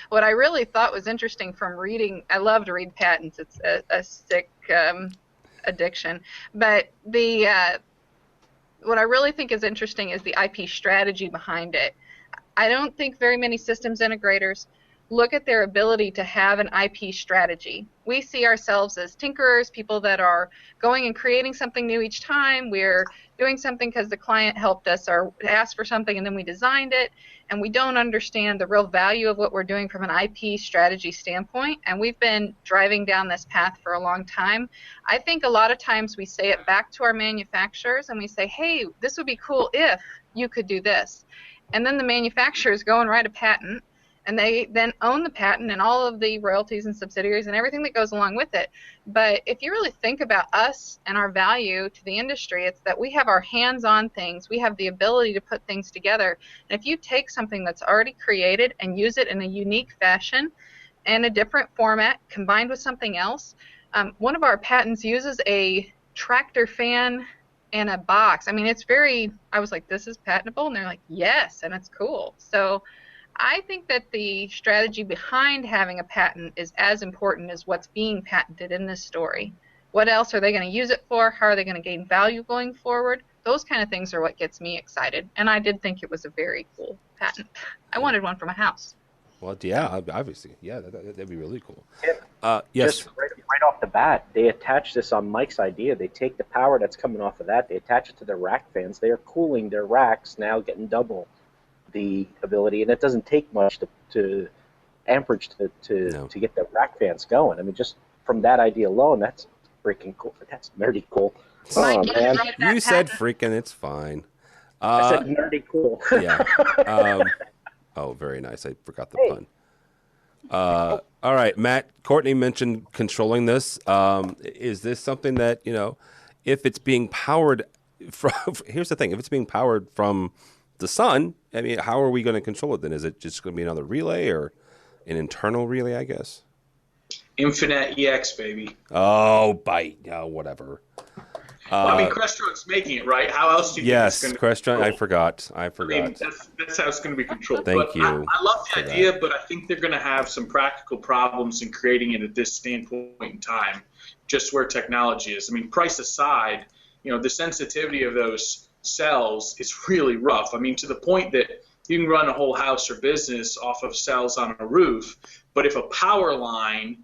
What I really thought was interesting from reading, I love to read patents. It's a sick addiction. But what I really think is interesting is the IP strategy behind it. I don't think very many systems integrators look at their ability to have an IP strategy. We see ourselves as tinkerers, people that are going and creating something new each time. We're doing something because the client helped us or asked for something and then we designed it. and we don't understand the real value of what we're doing from an IP strategy standpoint, and we've been driving down this path for a long time. I think a lot of times we say it back to our manufacturers and we say, hey, this would be cool if you could do this. And then the manufacturers go and write a patent, and they then own the patent and all of the royalties and subsidiaries and everything that goes along with it. But if you really think about us and our value to the industry, it's that we have our hands on things. We have the ability to put things together. And if you take something that's already created and use it in a unique fashion and a different format combined with something else, one of our patents uses a tractor fan and a box. I mean, it's very, I was like, this is patentable? And they're like, yes, and it's cool. So I think that the strategy behind having a patent is as important as what's being patented in this story. What else are they going to use it for? How are they going to gain value going forward? Those kind of things are what gets me excited. And I did think it was a very cool patent. I wanted one for my house. Well, yeah, obviously. Yeah, that'd be really cool. Yes. Just right off the bat, they attach this on Mike's idea. They take the power that's coming off of that. They attach it to their rack fans. They are cooling their racks, now getting double the ability, and it doesn't take much to amperage to get the rack fans going. I mean, just from that idea alone, that's freaking cool. That's nerdy cool. Mike, oh man, you said freaking. It's fine. I said nerdy cool. Yeah. Oh, very nice. I forgot the pun. All right, Matt. Kourtney mentioned controlling this. Is this something that, if it's being powered from? Here's the thing: if it's being powered from the sun, I mean, how are we going to control it then? Is it just going to be another relay or an internal relay, I guess? Infinite EX, baby. Oh, bite. Oh, whatever. Well, I mean, Crestron's making it, right? How else do you yes, think it's Crestron. I forgot. I mean, that's how it's going to be controlled. Thank you. I love the idea, but I think they're going to have some practical problems in creating it at this standpoint in time, just where technology is. I mean, price aside, the sensitivity of those cells is really rough. I mean, to the point that you can run a whole house or business off of cells on a roof, but if a power line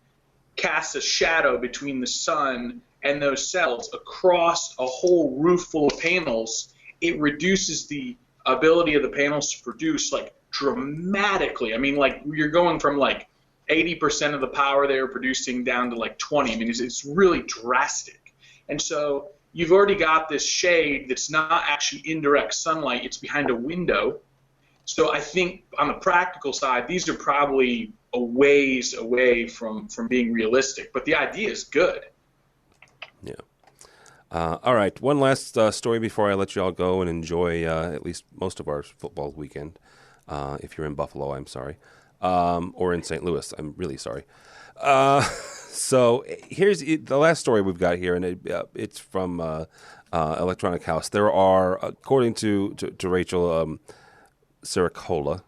casts a shadow between the sun and those cells across a whole roof full of panels, it reduces the ability of the panels to produce dramatically. I mean, you're going from 80% of the power they were producing down to 20. I mean, it's really drastic. And so you've already got this shade that's not actually indirect sunlight, it's behind a window. So I think on the practical side, these are probably a ways away from being realistic, but the idea is good. Yeah. All right. One last story before I let you all go and enjoy at least most of our football weekend. If you're in Buffalo, I'm sorry. Or in St. Louis, I'm really sorry. So here's the last story we've got here, and it's from Electronic House. There are, according to Rachel Saracola,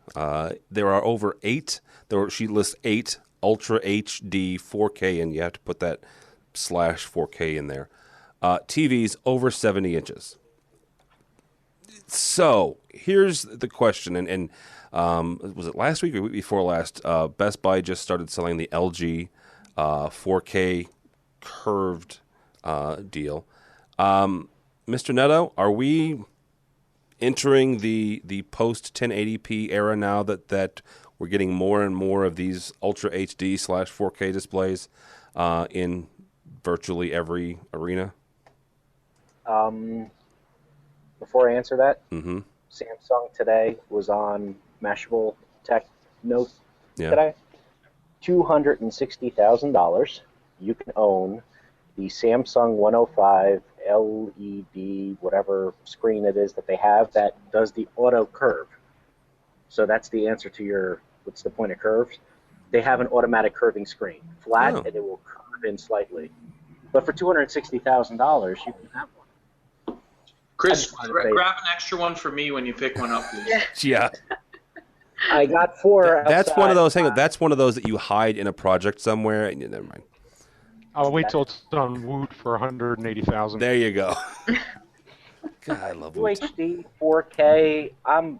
there are over 8. She lists 8 Ultra HD 4K, and you have to put that /4K in there. TVs over 70 inches. So here's the question, and was it last week or week before last? Best Buy just started selling the LG 4K curved deal. Mr. Netto, are we entering the post 1080p era now that we're getting more and more of these Ultra HD /4K displays in virtually every arena? Before I answer that, Samsung today was on Mashable Tech Note today. $260,000. You can own the Samsung 105 LED, whatever screen it is that they have that does the auto curve. So that's the answer to your, what's the point of curves? They have an automatic curving screen, flat, and it will curve in slightly. But for $260,000, you can have one. Chris, grab an extra one for me when you pick one up, please. Yeah. I got 4. That's outside. one of those. Hang on, that's one of those that you hide in a project somewhere. And never mind. I'll wait till it's on Woot for $180,000. There you go. God, I love Woot. UHD 4K. I'm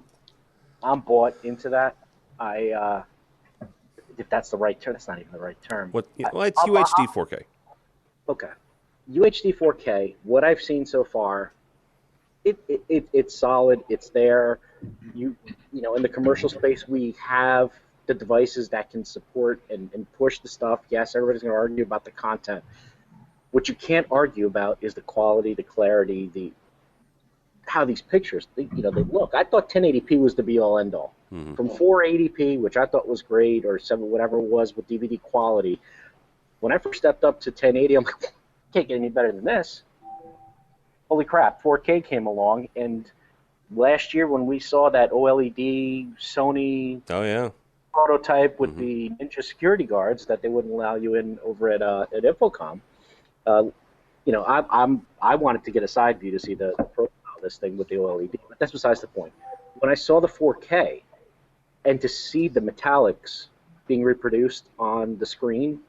bought into that. If that's the right term, that's not even the right term. What? Well, it's UHD 4K. Okay. UHD 4K. What I've seen so far, it's solid. It's there. In the commercial space, we have the devices that can support and push the stuff. Yes, everybody's going to argue about the content. What you can't argue about is the quality, the clarity, how these pictures, they look. I thought 1080p was the be-all, end-all. Mm-hmm. From 480p, which I thought was great, or 7, whatever it was with DVD quality, when I first stepped up to 1080, I'm like, can't get any better than this. Holy crap, 4K came along, and last year when we saw that OLED Sony prototype with the Ninja security guards that they wouldn't allow you in over at Infocom, I wanted to get a side view to see the profile of this thing with the OLED, but that's besides the point. When I saw the 4K and to see the metallics being reproduced on the screen,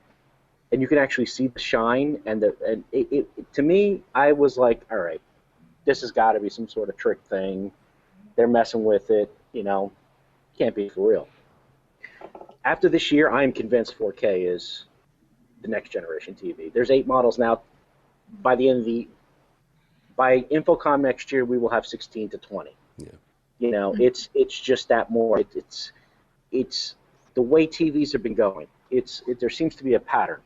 and you can actually see the shine, to me, I was like, all right, this has got to be some sort of trick thing. They're messing with it, can't be for real. After this year, I am convinced 4K is the next generation TV. There's 8 models now. By by Infocom next year, we will have 16 to 20. Yeah. It's just that more. It's the way TVs have been going. There seems to be a pattern.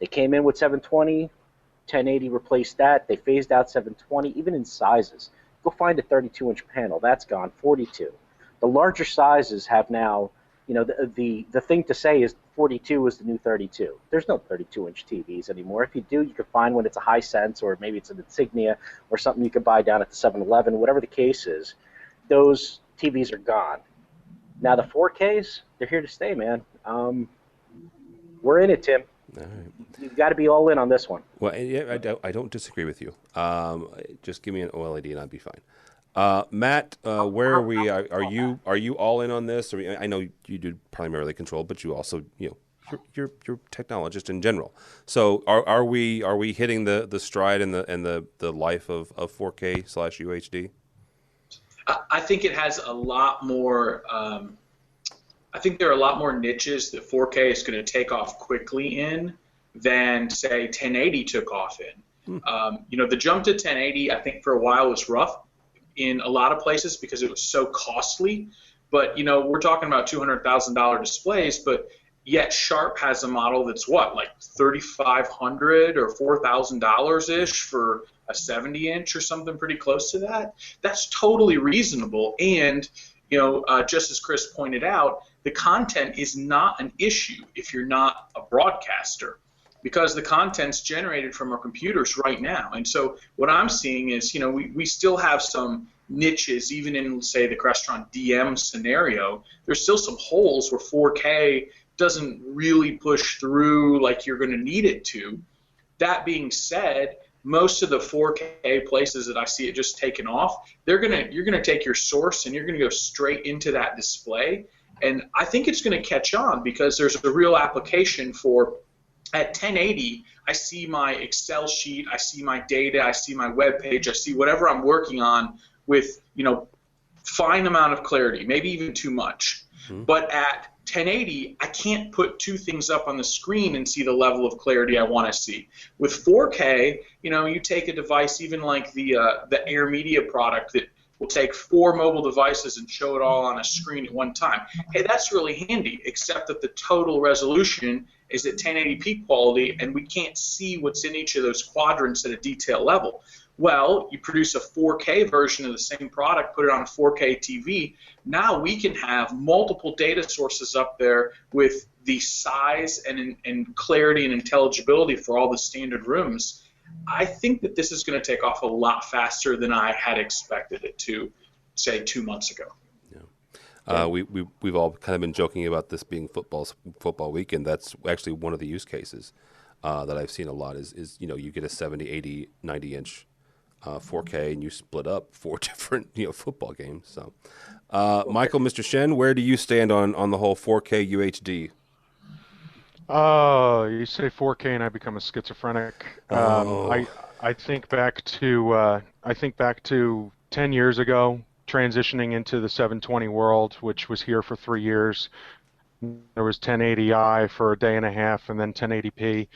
They came in with 720, 1080 replaced that. They phased out 720, even in sizes. Go find a 32-inch panel. That's gone. 42. The larger sizes have now, the thing to say is 42 is the new 32. There's no 32-inch TVs anymore. If you do, you could find one. It's a Hisense, or maybe it's an Insignia, or something you could buy down at the 7-Eleven. Whatever the case is, those TVs are gone. Now the 4Ks, they're here to stay, man. We're in it, Tim. All right. You've got to be all in on this one. Well, yeah, I don't disagree with you. Just give me an OLED and I'll be fine. Matt, where are we? Are you all in on this? I know you do primarily control, but you also you're technologist in general. So are we hitting the stride and the life of 4K/UHD? I think it has a lot more. I think there are a lot more niches that 4K is going to take off quickly in than, say, 1080 took off in. The jump to 1080, I think, for a while was rough in a lot of places because it was so costly. But, we're talking about $200,000 displays, but yet Sharp has a model that's like $3,500 or $4,000-ish for a 70-inch or something pretty close to that. That's totally reasonable. And, just as Chris pointed out, the content is not an issue if you're not a broadcaster, because the content's generated from our computers right now. And so what I'm seeing is, we still have some niches, even in, say, the restaurant DM scenario. There's still some holes where 4K doesn't really push through like you're going to need it to. That being said, most of the 4K places that I see it just taken off, you're gonna take your source and you're gonna go straight into that display. And I think it's going to catch on because there's a real application for, at 1080, I see my Excel sheet, I see my data, I see my web page, I see whatever I'm working on with, fine amount of clarity, maybe even too much. But at 1080, I can't put two things up on the screen and see the level of clarity I want to see. With 4K, you take a device even like the Air Media product that will take 4 mobile devices and show it all on a screen at one time. Hey, that's really handy, except that the total resolution is at 1080p quality, and we can't see what's in each of those quadrants at a detail level. Well, you produce a 4K version of the same product, put it on a 4K TV. Now we can have multiple data sources up there with the size and clarity and intelligibility for all the standard rooms. I think that this is going to take off a lot faster than I had expected it to, say, 2 months ago. Yeah. We've all kind of been joking about this being football weekend. That's actually one of the use cases that I've seen a lot is you get a 70, 80, 90-inch 4K and you split up 4 different football games. So, Michael, Mr. Shinn, where do you stand on the whole 4K UHD? You say 4K and I become a schizophrenic. I think back to 10 years ago, transitioning into the 720 world, which was here for 3 years. There was 1080i for a day and a half, and then 1080p.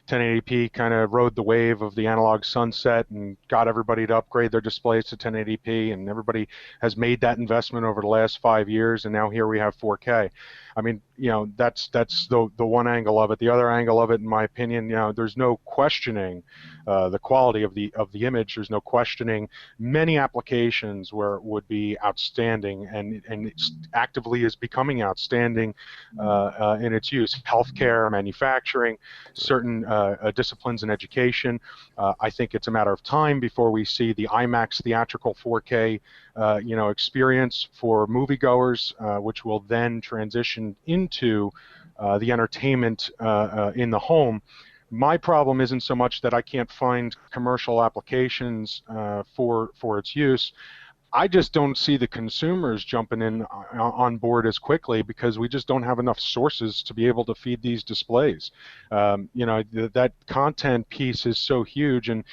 1080p kind of rode the wave of the analog sunset and got everybody to upgrade their displays to 1080p, and everybody has made that investment over the last 5 years, and now here we have 4K. I mean, that's the one angle of it. The other angle of it, in my opinion, there's no questioning the quality of the image. There's no questioning many applications where it would be outstanding, and it actively is becoming outstanding in its use. Healthcare, manufacturing, certain disciplines in education. I think it's a matter of time before we see the IMAX theatrical 4K experience for moviegoers, which will then transition into the entertainment in the home. My problem isn't so much that I can't find commercial applications for its use. I just don't see the consumers jumping in on board as quickly because we just don't have enough sources to be able to feed these displays. That content piece is so huge, and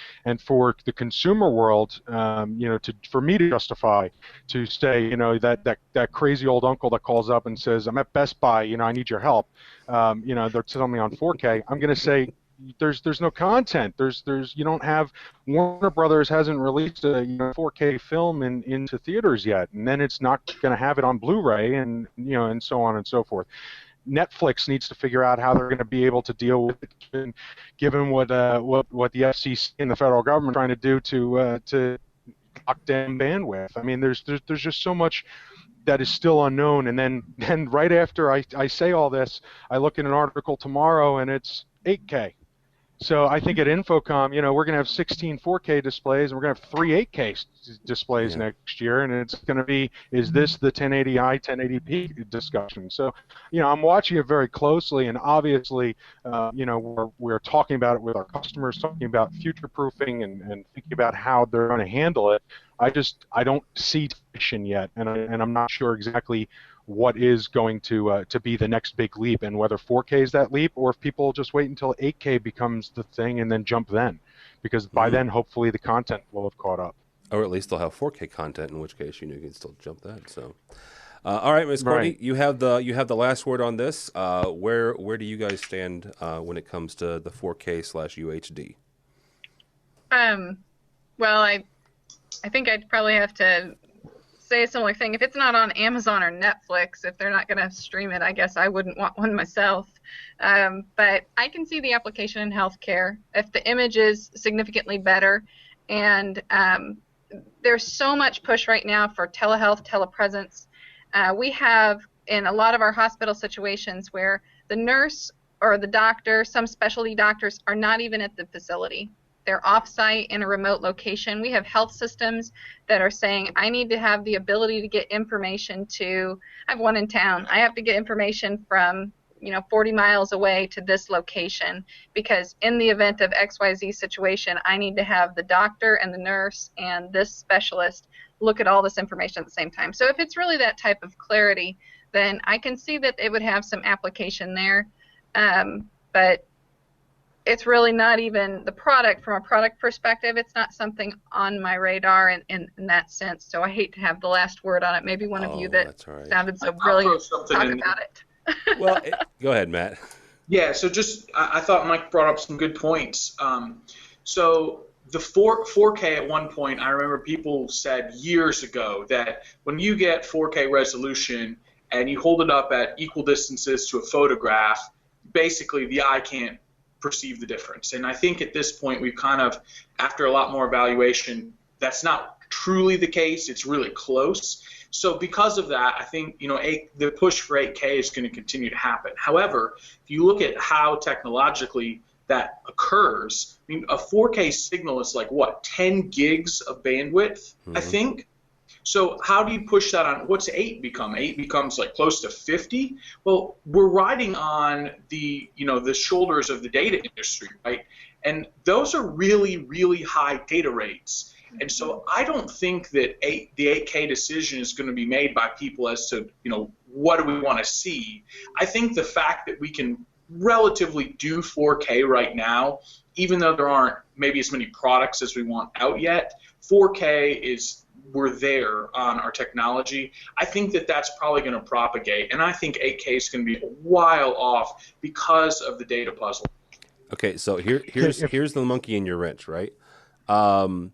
for the consumer world, for me to justify to say, that crazy old uncle that calls up and says, I'm at Best Buy, I need your help. They're telling me on 4K. I'm going to say, there's no content. You don't have, Warner Brothers hasn't released a 4K film into theaters yet, and then it's not going to have it on Blu-ray, and and so on and so forth. Netflix needs to figure out how they're going to be able to deal with it, given what the FCC and the federal government are trying to do to lock down bandwidth. I mean, there's just so much that is still unknown, and then right after I say all this, I look at an article tomorrow and it's 8K. So I think at Infocom, we're going to have 16 4K displays, and we're going to have 3 8K displays next year, and it's going to be, is this the 1080i, 1080p discussion? So, I'm watching it very closely, and obviously, we're talking about it with our customers, talking about future-proofing and thinking about how they're going to handle it. I don't see Shinn yet, and I'm not sure exactly what is going to be the next big leap, and whether 4K is that leap, or if people just wait until 8K becomes the thing and then jump then, because by then hopefully the content will have caught up. Or at least they'll have 4K content, in which case you can still jump that. So, all right, Ms. Kourtney, you have the last word on this. Where do you guys stand when it comes to the 4K/UHD? Well, I think I'd probably have to say a similar thing. If it's not on Amazon or Netflix, if they're not going to stream it, I guess I wouldn't want one myself. But I can see the application in healthcare if the image is significantly better. And there's so much push right now for telehealth, telepresence. We have in a lot of our hospital situations where the nurse or the doctor, some specialty doctors, are not even at the facility. They're off-site in a remote location. We have health systems that are saying, I need to have the ability to get information to, I have one in town, I have to get information from 40 miles away to this location, because in the event of XYZ situation, I need to have the doctor and the nurse and this specialist look at all this information at the same time. So if it's really that type of clarity, then I can see that it would have some application there. But it's really not even the product. From a product perspective, it's not something on my radar in that sense. So I hate to have the last word on it. Maybe one of you that sounded so brilliant talk about it. Well, go ahead, Matt. Yeah, so I thought Mike brought up some good points. So the 4K at one point, I remember people said years ago that when you get 4K resolution and you hold it up at equal distances to a photograph, basically the eye can't perceive the difference. And I think at this point we've kind of, after a lot more evaluation, that's not truly the case. It's really close. So because of that, I think the push for 8K is going to continue to happen. However, if you look at how technologically that occurs, I mean, a 4K signal is like what, 10 gigs of bandwidth, I think. So how do you push that on? What's 8 become? 8 becomes like close to 50. Well, we're riding on the shoulders of the data industry, right? And those are really, really high data rates. And so I don't think that the 8K decision is going to be made by people as to, what do we want to see. I think the fact that we can relatively do 4K right now, even though there aren't maybe as many products as we want out yet, 4K is we're there on our technology, I think that that's probably going to propagate, and I think 8K is going to be a while off because of the data puzzle. Okay, so here's the monkey in your wrench, right? The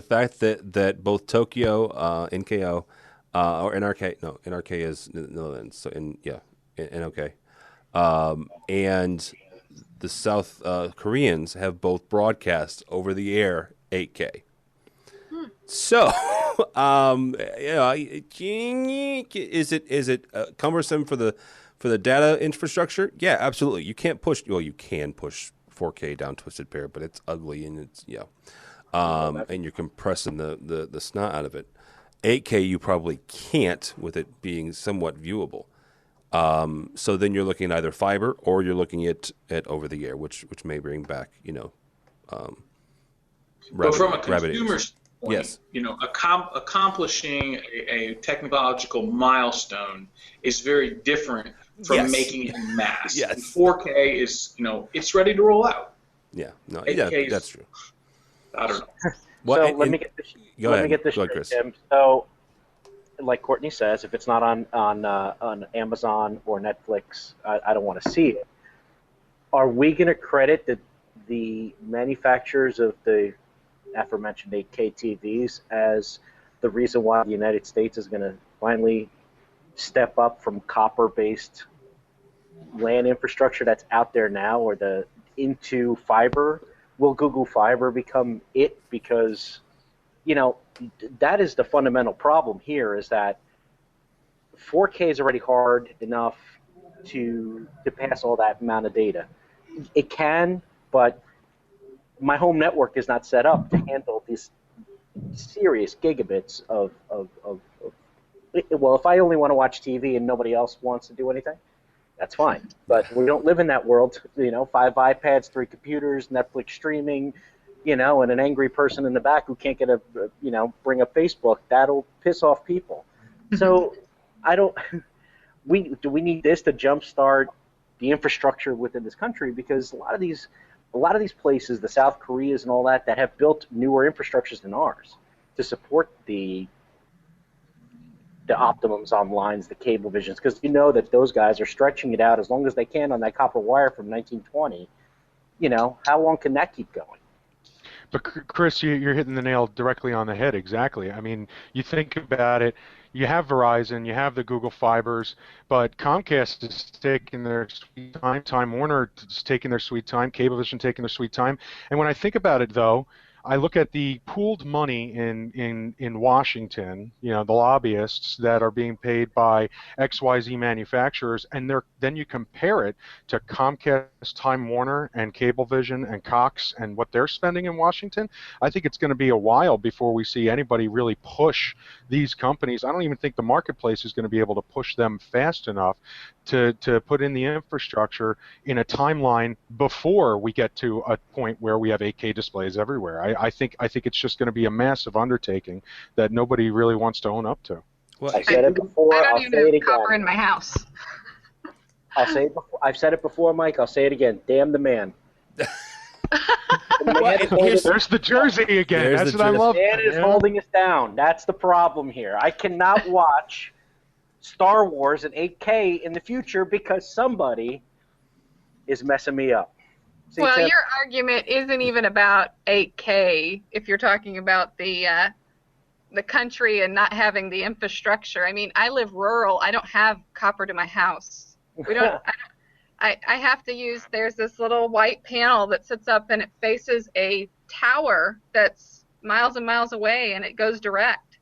fact that both Tokyo, NKO, or NRK is Netherlands, so NOK, and the South Koreans have both broadcast over the air 8K. So, is it cumbersome for the data infrastructure? Yeah, absolutely. You can't push. Well, you can push 4K down Twisted Pair, but it's ugly and it's and you're compressing the snot out of it. 8K you probably can't with it being somewhat viewable. So then you're looking at either fiber or you're looking at over the air, which may bring back But from a consumer standpoint, yes, accomplishing a technological milestone is very different from making it in mass. Yes. And 4K is, it's ready to roll out. Yeah, no, 8K that's true. I don't know. So let me get this. Go ahead, straight, Chris. Tim. So, like Kourtney says, if it's not on Amazon or Netflix, I don't want to see it. Are we going to credit the manufacturers of the aforementioned 8K TVs as the reason why the United States is going to finally step up from copper-based LAN infrastructure that's out there now, or into fiber? Will Google Fiber become it? Because, that is the fundamental problem here, is that 4K is already hard enough to pass all that amount of data. It can, but my home network is not set up to handle these serious gigabits of well, if I only want to watch TV and nobody else wants to do anything, that's fine. But we don't live in that world. 5 iPads, 3 computers, Netflix streaming, and an angry person in the back who can't bring up Facebook. That'll piss off people. So do we need this to jumpstart the infrastructure within this country? Because a lot of these places, the South Koreas and all that have built newer infrastructures than ours to support the Optimums on lines, the Cablevisions, because that those guys are stretching it out as long as they can on that copper wire from 1920. How long can that keep going? But Chris, you're hitting the nail directly on the head. Exactly. I mean, you think about it. You have Verizon, you have the Google Fibers, but Comcast is taking their sweet time. Time Warner is taking their sweet time. Cablevision taking their sweet time. And when I think about it, though, I look at the pooled money in Washington, the lobbyists that are being paid by XYZ manufacturers, and then you compare it to Comcast, Time Warner, and Cablevision, and Cox, and what they're spending in Washington. I think it's going to be a while before we see anybody really push these companies. I don't even think the marketplace is going to be able to push them fast enough to put in the infrastructure in a timeline before we get to a point where we have 8K displays everywhere. I think it's just going to be a massive undertaking that nobody really wants to own up to. Well, I said it before. I don't I'll even say it have again. copper in my house. I'll say it before. I've said it before, Mike. I'll say it again. Damn the man. There's the jersey again. That's what I love. The man is holding us down. That's the problem here. I cannot watch Star Wars in 8K in the future because somebody is messing me up. See, well, Tim? Your argument isn't even about 8K if you're talking about the country and not having the infrastructure. I mean, I live rural. I don't have copper to my house. We don't. I have to use. There's this little white panel that sits up and it faces a tower that's miles and miles away, and it goes direct.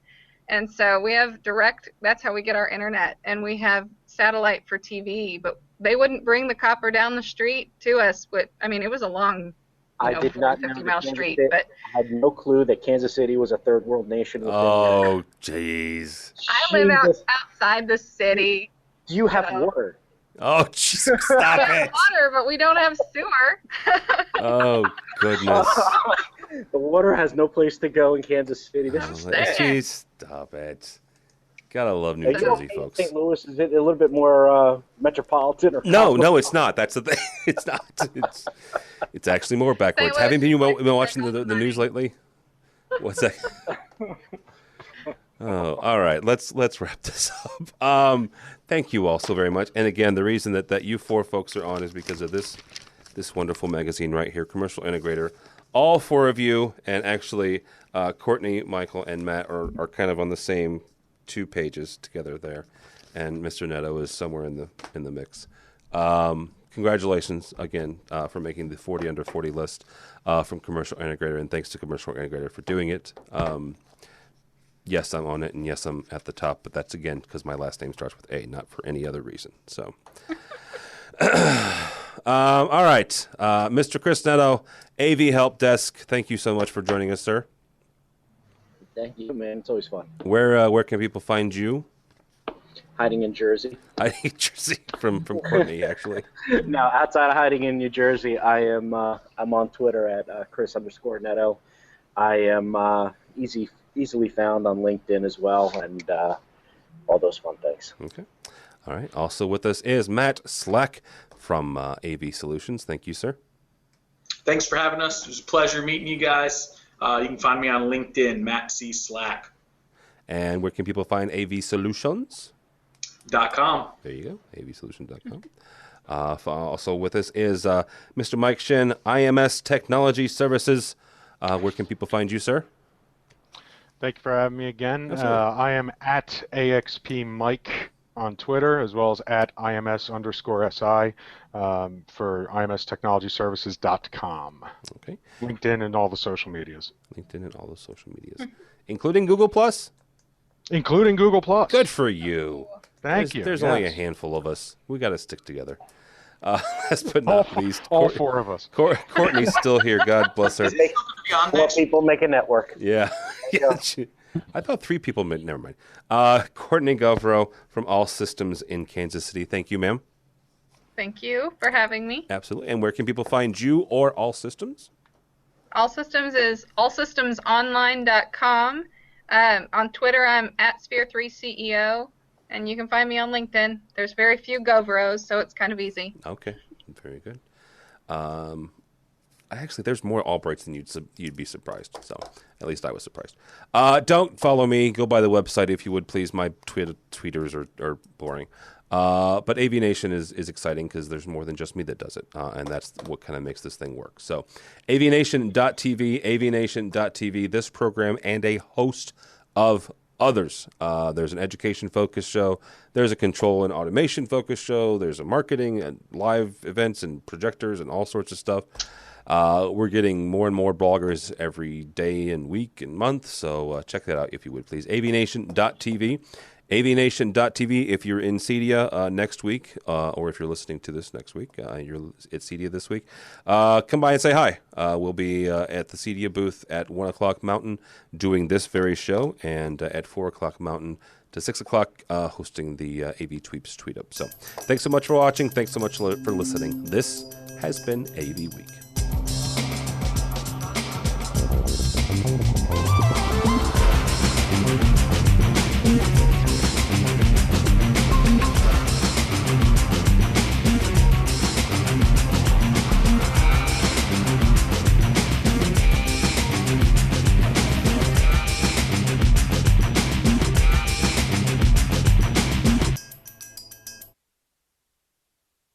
And so we have direct. That's how we get our internet, and we have satellite for TV. But they wouldn't bring the copper down the street to us. It was a long, I did not know 50-mile street. City, but I had no clue that Kansas City was a third world nation. Oh, jeez. I live outside the city. Do you have water? Oh, jeez, stop it. Water, but we don't have sewer. Oh, goodness. The water has no place to go in Kansas City. Jeez, stop it. Gotta love New Jersey, folks. St. Louis is a little bit more metropolitan. Or no, it's not. That's the thing. It's not. It's actually more backwards. Haven't you been watching the news lately? What's that? Oh, all right. Let's wrap this up. Thank you all so very much. And again, the reason that you four folks are on is because of this wonderful magazine right here, Commercial Integrator. All four of you, and actually Kourtney, Michael, and Matt are kind of on the same 2 pages together there, and Mr. Netto is somewhere in the mix. Congratulations again for making the 40 under 40 list from Commercial Integrator, and thanks to Commercial Integrator for doing it. Yes, I'm on it, and yes, I'm at the top, but that's, again, because my last name starts with A, not for any other reason. So, all right. Mr. Chris Netto, AV Help Desk, thank you so much for joining us, sir. Thank you, man. It's always fun. Where can people find you? Hiding in Jersey. Hiding in Jersey from Kourtney, actually. No, outside of hiding in New Jersey, I'm on Twitter at Chris_Netto. I am easily found on LinkedIn as well, and all those fun things. Okay. All right. Also with us is Matt Slack from AV Solutions. Thank you, sir. Thanks for having us. It was a pleasure meeting you guys. You can find me on LinkedIn, Matt C. Slack. And where can people find AV Solutions? .com. There you go, avsolutions.com. Also with us is Mr. Mike Shinn, IMS Technology Services. Where can people find you, sir? Thank you for having me again. I am at AXP Mike on Twitter, as well as at IMS_SI for IMSTechnologyServices.com. Okay. LinkedIn and all the social medias. LinkedIn and all the social medias. Including Google Plus? Including Google Plus. Good for you. Thank you. There's only a handful of us. We got to stick together. Last but not least, all 4 of us. Kourtney's still here. God bless her. More people make a network. Yeah. I thought 3 people made. Never mind. Kourtney Govro from All Systems in Kansas City. Thank you, ma'am. Thank you for having me. Absolutely. And where can people find you or All Systems? All Systems is allsystemsonline.com. On Twitter, I'm at Sphere3CEO. And you can find me on LinkedIn. There's very few Govros, so it's kind of easy. Okay, very good. Actually, there's more Albrights than you'd be surprised. So at least I was surprised. Don't follow me. Go by the website if you would, please. My tweeters are boring. But AVNation is exciting because there's more than just me that does it, and that's what kind of makes this thing work. So AVNation.tv, AVNation.tv, this program, and a host of others. There's an education-focused show. There's a control and automation-focused show. There's a marketing and live events and projectors and all sorts of stuff. We're getting more and more bloggers every day and week and month, so check that out if you would, please. AVNation.tv. AVNation.tv if you're in Cedia next week, or if you're listening to this next week, you're at Cedia this week, come by and say hi. We'll be at the Cedia booth at 1 o'clock Mountain doing this very show, and at 4 o'clock Mountain to 6 o'clock hosting the AV Tweeps Tweet Up. So thanks so much for watching. Thanks so much for listening. This has been AV Week.